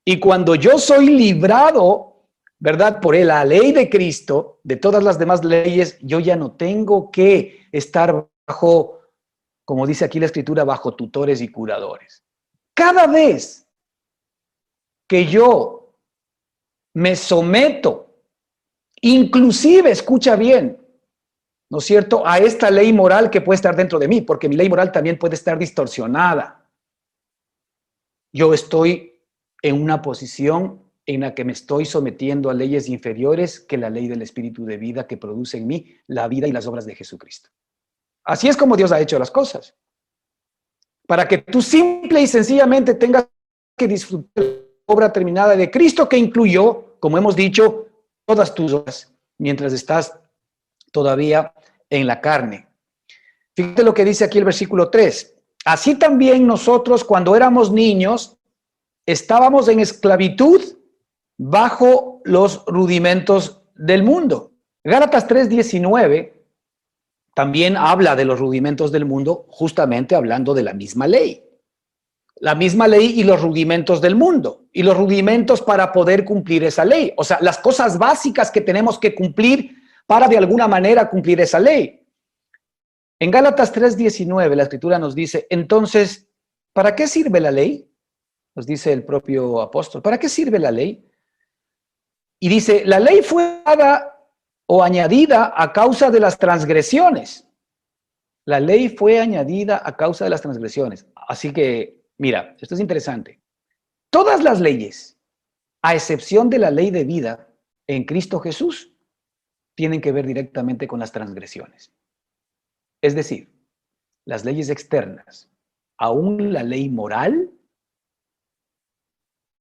A: Y cuando yo soy librado, ¿verdad?, por la ley de Cristo, de todas las demás leyes, yo ya no tengo que estar bajo, como dice aquí la Escritura, bajo tutores y curadores. Cada vez que yo me someto, inclusive, escucha bien, ¿no es cierto?, a esta ley moral que puede estar dentro de mí, porque mi ley moral también puede estar distorsionada. Yo estoy en una posición en la que me estoy sometiendo a leyes inferiores que la ley del Espíritu de vida que produce en mí la vida y las obras de Jesucristo. Así es como Dios ha hecho las cosas. Para que tú simple y sencillamente tengas que disfrutar la obra terminada de Cristo que incluyó, como hemos dicho, todas tus obras mientras estás todavía en la carne. Fíjate lo que dice aquí el versículo 3. Así también nosotros cuando éramos niños estábamos en esclavitud bajo los rudimentos del mundo. Gálatas 3:19 también habla de los rudimentos del mundo, justamente hablando de la misma ley. La misma ley y los rudimentos del mundo. Y los rudimentos para poder cumplir esa ley. O sea, las cosas básicas que tenemos que cumplir para de alguna manera cumplir esa ley. En Gálatas 3:19 la Escritura nos dice, entonces, ¿para qué sirve la ley? Nos dice el propio apóstol. ¿Para qué sirve la ley? Y dice, la ley fue dada o añadida a causa de las transgresiones. La ley fue añadida a causa de las transgresiones. Así que, mira, esto es interesante. Todas las leyes, a excepción de la ley de vida en Cristo Jesús, tienen que ver directamente con las transgresiones. Es decir, las leyes externas, aún la ley moral,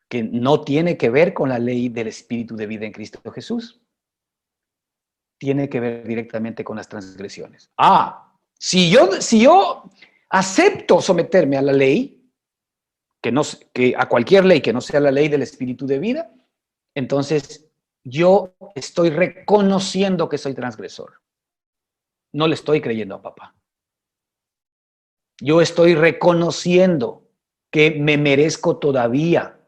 A: que no tiene que ver con la ley del Espíritu de vida en Cristo Jesús, tiene que ver directamente con las transgresiones. Si yo acepto someterme a la ley, que a cualquier ley que no sea la ley del Espíritu de vida, entonces yo estoy reconociendo que soy transgresor. No le estoy creyendo a papá. Yo estoy reconociendo que me merezco todavía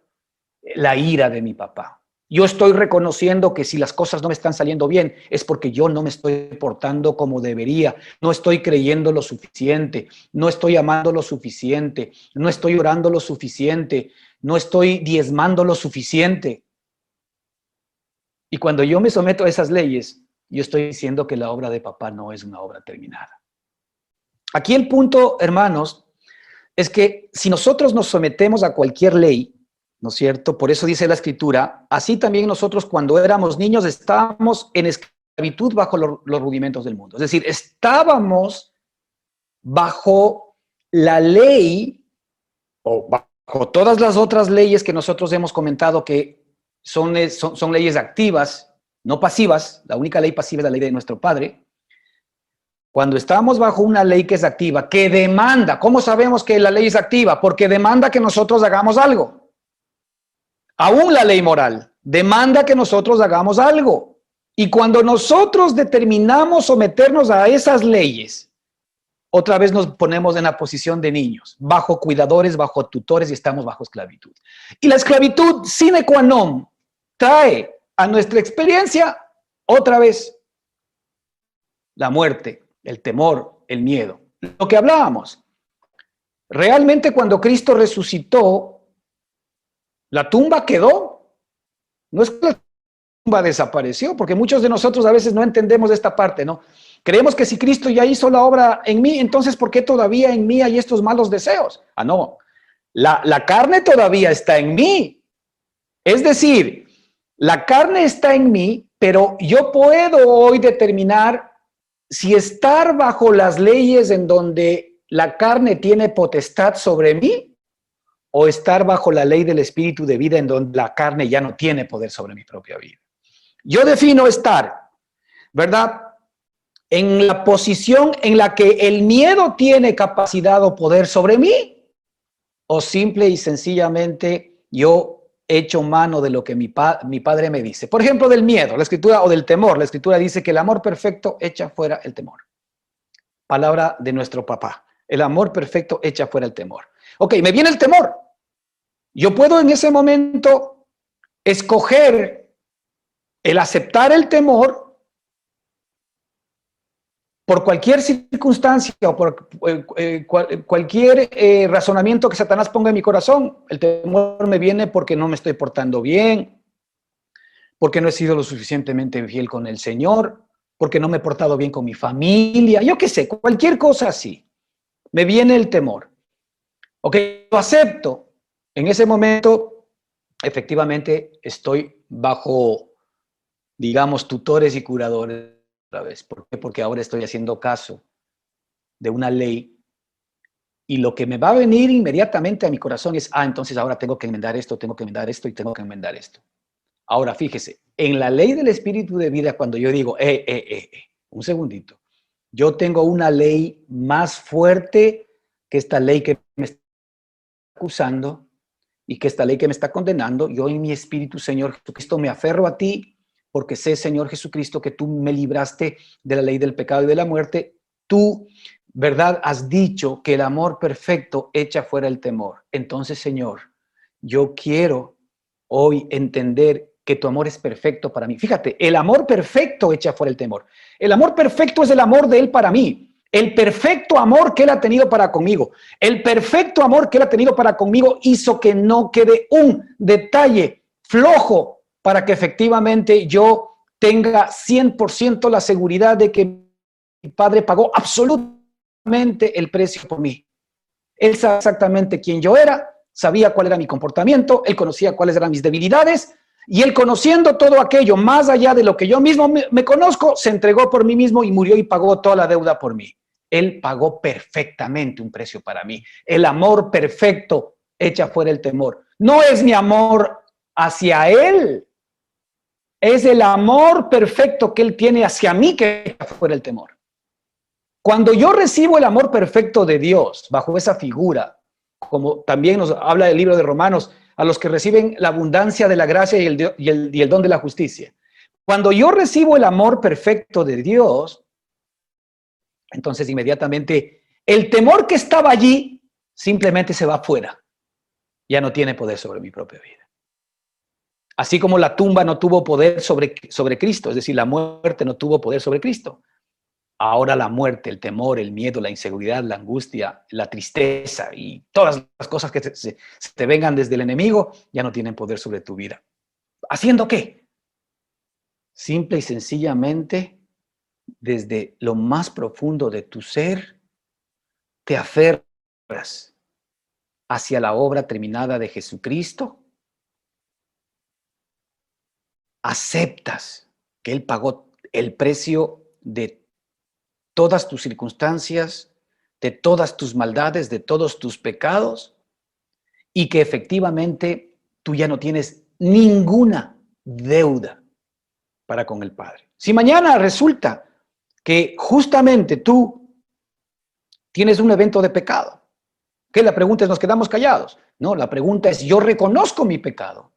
A: la ira de mi papá. Yo estoy reconociendo que si las cosas no me están saliendo bien es porque yo no me estoy portando como debería, no estoy creyendo lo suficiente, no estoy amando lo suficiente, no estoy orando lo suficiente, no estoy diezmando lo suficiente. Y cuando yo me someto a esas leyes, yo estoy diciendo que la obra de papá no es una obra terminada. Aquí el punto, hermanos, es que si nosotros nos sometemos a cualquier ley, ¿no es cierto? Por eso dice la Escritura, así también nosotros cuando éramos niños estábamos en esclavitud bajo los rudimentos del mundo. Es decir, estábamos bajo la ley o bajo todas las otras leyes que nosotros hemos comentado que son leyes activas, no pasivas. La única ley pasiva es la ley de nuestro Padre. Cuando estamos bajo una ley que es activa, que demanda, ¿cómo sabemos que la ley es activa? Porque demanda que nosotros hagamos algo. Aún la ley moral demanda que nosotros hagamos algo. Y cuando nosotros determinamos someternos a esas leyes, otra vez nos ponemos en la posición de niños, bajo cuidadores, bajo tutores y estamos bajo esclavitud. Y la esclavitud sine qua non trae a nuestra experiencia otra vez la muerte, el temor, el miedo. Lo que hablábamos, realmente cuando Cristo resucitó, la tumba quedó. No es que la tumba desapareció, porque muchos de nosotros a veces no entendemos esta parte, ¿no? Creemos que si Cristo ya hizo la obra en mí, entonces ¿por qué todavía en mí hay estos malos deseos? Ah, no, la carne todavía está en mí. Es decir, la carne está en mí, pero yo puedo hoy determinar si estar bajo las leyes en donde la carne tiene potestad sobre mí o estar bajo la ley del espíritu de vida en donde la carne ya no tiene poder sobre mi propia vida. Yo defino estar, ¿verdad?, en la posición en la que el miedo tiene capacidad o poder sobre mí, o simple y sencillamente yo echo mano de lo que mi padre me dice. Por ejemplo, del miedo, la escritura, o del temor. La escritura dice que el amor perfecto echa fuera el temor. Palabra de nuestro papá. El amor perfecto echa fuera el temor. Ok, me viene el temor. Yo puedo en ese momento escoger el aceptar el temor por cualquier circunstancia o por cualquier razonamiento que Satanás ponga en mi corazón. El temor me viene porque no me estoy portando bien, porque no he sido lo suficientemente fiel con el Señor, porque no me he portado bien con mi familia, yo qué sé, cualquier cosa así. Me viene el temor. Ok, lo acepto. En ese momento, efectivamente, estoy bajo, digamos, tutores y curadores otra vez. ¿Por qué? Porque ahora estoy haciendo caso de una ley y lo que me va a venir inmediatamente a mi corazón es, entonces ahora tengo que enmendar esto, tengo que enmendar esto y tengo que enmendar esto. Ahora, fíjese, en la ley del espíritu de vida, cuando yo digo, un segundito, yo tengo una ley más fuerte que esta ley que me está acusando y que esta ley que me está condenando. Yo en mi espíritu, Señor Jesucristo, me aferro a ti porque sé, Señor Jesucristo, que tú me libraste de la ley del pecado y de la muerte. Tú, ¿verdad?, has dicho que el amor perfecto echa fuera el temor. Entonces, Señor, yo quiero hoy entender que tu amor es perfecto para mí. Fíjate, el amor perfecto echa fuera el temor. El amor perfecto es el amor de Él para mí. El perfecto amor que Él ha tenido para conmigo. El perfecto amor que Él ha tenido para conmigo hizo que no quede un detalle flojo para que efectivamente yo tenga 100% la seguridad de que mi Padre pagó absolutamente el precio por mí. Él sabe exactamente quién yo era, sabía cuál era mi comportamiento, Él conocía cuáles eran mis debilidades, y Él, conociendo todo aquello, más allá de lo que yo mismo me conozco, se entregó por mí mismo y murió y pagó toda la deuda por mí. Él pagó perfectamente un precio para mí. El amor perfecto echa fuera el temor. No es mi amor hacia Él, es el amor perfecto que Él tiene hacia mí que echa fuera el temor. Cuando yo recibo el amor perfecto de Dios bajo esa figura, como también nos habla el libro de Romanos, a los que reciben la abundancia de la gracia y el don de la justicia. Cuando yo recibo el amor perfecto de Dios, entonces inmediatamente el temor que estaba allí simplemente se va afuera. Ya no tiene poder sobre mi propia vida. Así como la tumba no tuvo poder sobre Cristo, es decir, la muerte no tuvo poder sobre Cristo. Ahora la muerte, el temor, el miedo, la inseguridad, la angustia, la tristeza y todas las cosas que se te vengan desde el enemigo ya no tienen poder sobre tu vida. ¿Haciendo qué? Simple y sencillamente, desde lo más profundo de tu ser, te aferras hacia la obra terminada de Jesucristo, aceptas que Él pagó el precio de todas tus circunstancias, de todas tus maldades, de todos tus pecados, y que efectivamente tú ya no tienes ninguna deuda para con el Padre. Si mañana resulta que justamente tú tienes un evento de pecado, ¿qué? La pregunta es, ¿nos quedamos callados? No, la pregunta es, yo reconozco mi pecado,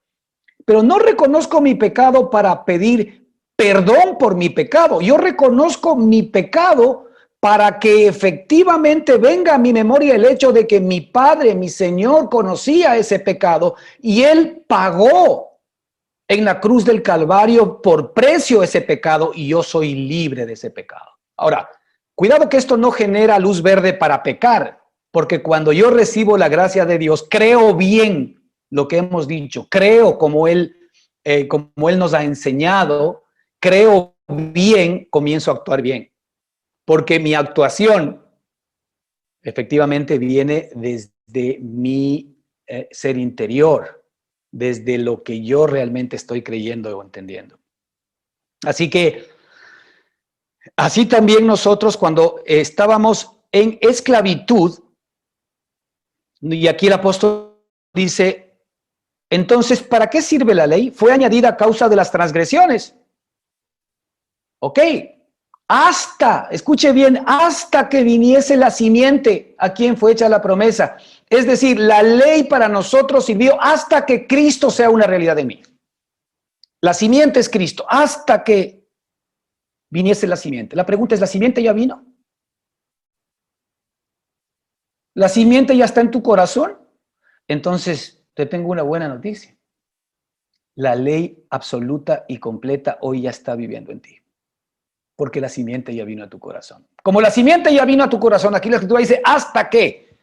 A: pero no reconozco mi pecado para pedir perdón por mi pecado. Yo reconozco mi pecado para que efectivamente venga a mi memoria el hecho de que mi Padre, mi Señor, conocía ese pecado y Él pagó en la cruz del Calvario por precio ese pecado y yo soy libre de ese pecado. Ahora, cuidado que esto no genera luz verde para pecar, porque cuando yo recibo la gracia de Dios, creo bien lo que hemos dicho, creo como Él nos ha enseñado, creo bien, comienzo a actuar bien. Porque mi actuación efectivamente viene desde mi ser interior, desde lo que yo realmente estoy creyendo o entendiendo. Así que, así también nosotros cuando estábamos en esclavitud, y aquí el apóstol dice, entonces, ¿para qué sirve la ley? Fue añadida a causa de las transgresiones. Ok, escuche bien, hasta que viniese la simiente a quien fue hecha la promesa. Es decir, la ley para nosotros sirvió hasta que Cristo sea una realidad en mí. La simiente es Cristo, hasta que viniese la simiente. La pregunta es, ¿la simiente ya vino? ¿La simiente ya está en tu corazón? Entonces, te tengo una buena noticia. La ley absoluta y completa hoy ya está viviendo en ti. Porque la simiente ya vino a tu corazón. Como la simiente ya vino a tu corazón, aquí la escritura dice, hasta que.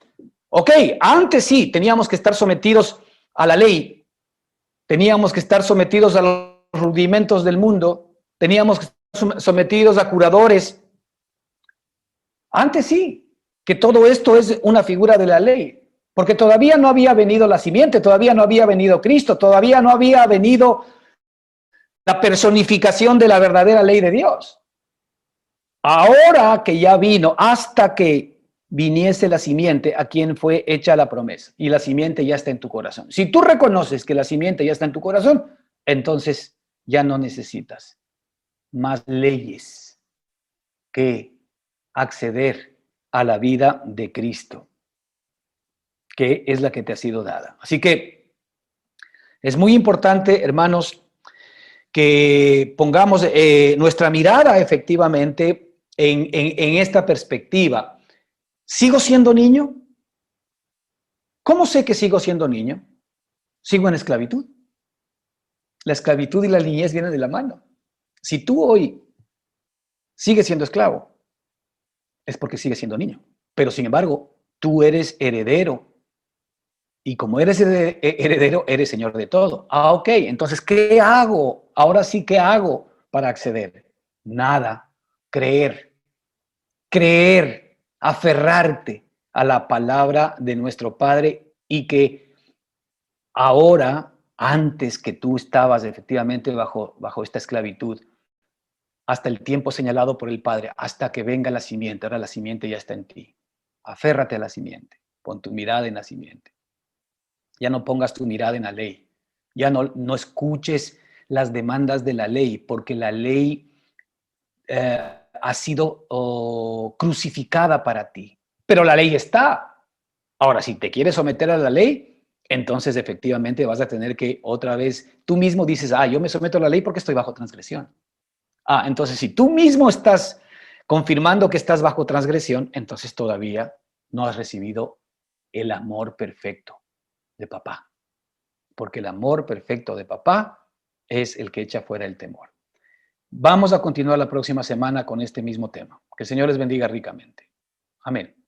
A: Ok, antes sí, teníamos que estar sometidos a la ley, teníamos que estar sometidos a los rudimentos del mundo, teníamos que estar sometidos a curadores. Antes sí, que todo esto es una figura de la ley, porque todavía no había venido la simiente, todavía no había venido Cristo, todavía no había venido la personificación de la verdadera ley de Dios. Ahora que ya vino, hasta que viniese la simiente a quien fue hecha la promesa, y la simiente ya está en tu corazón. Si tú reconoces que la simiente ya está en tu corazón, entonces ya no necesitas más leyes que acceder a la vida de Cristo, que es la que te ha sido dada. Así que es muy importante, hermanos, que pongamos nuestra mirada efectivamente en esta perspectiva. ¿Sigo siendo niño? ¿Cómo sé que sigo siendo niño? Sigo en esclavitud. La esclavitud y la niñez vienen de la mano. Si tú hoy sigues siendo esclavo, es porque sigues siendo niño. Pero sin embargo, tú eres heredero. Y como eres heredero, eres señor de todo. Ok, entonces, ¿qué hago? Ahora sí, ¿qué hago para acceder? Nada. Creer, aferrarte a la palabra de nuestro Padre y que ahora, antes que tú estabas efectivamente bajo esta esclavitud, hasta el tiempo señalado por el Padre, hasta que venga la simiente, ahora la simiente ya está en ti. Aférrate a la simiente, pon tu mirada en la simiente. Ya no pongas tu mirada en la ley, ya no escuches las demandas de la ley, porque la ley ha sido crucificada para ti, pero la ley está. Ahora, si te quieres someter a la ley, entonces efectivamente vas a tener que otra vez, tú mismo dices, yo me someto a la ley porque estoy bajo transgresión. Entonces si tú mismo estás confirmando que estás bajo transgresión, entonces todavía no has recibido el amor perfecto de papá. Porque el amor perfecto de papá es el que echa fuera el temor. Vamos a continuar la próxima semana con este mismo tema. Que el Señor les bendiga ricamente. Amén.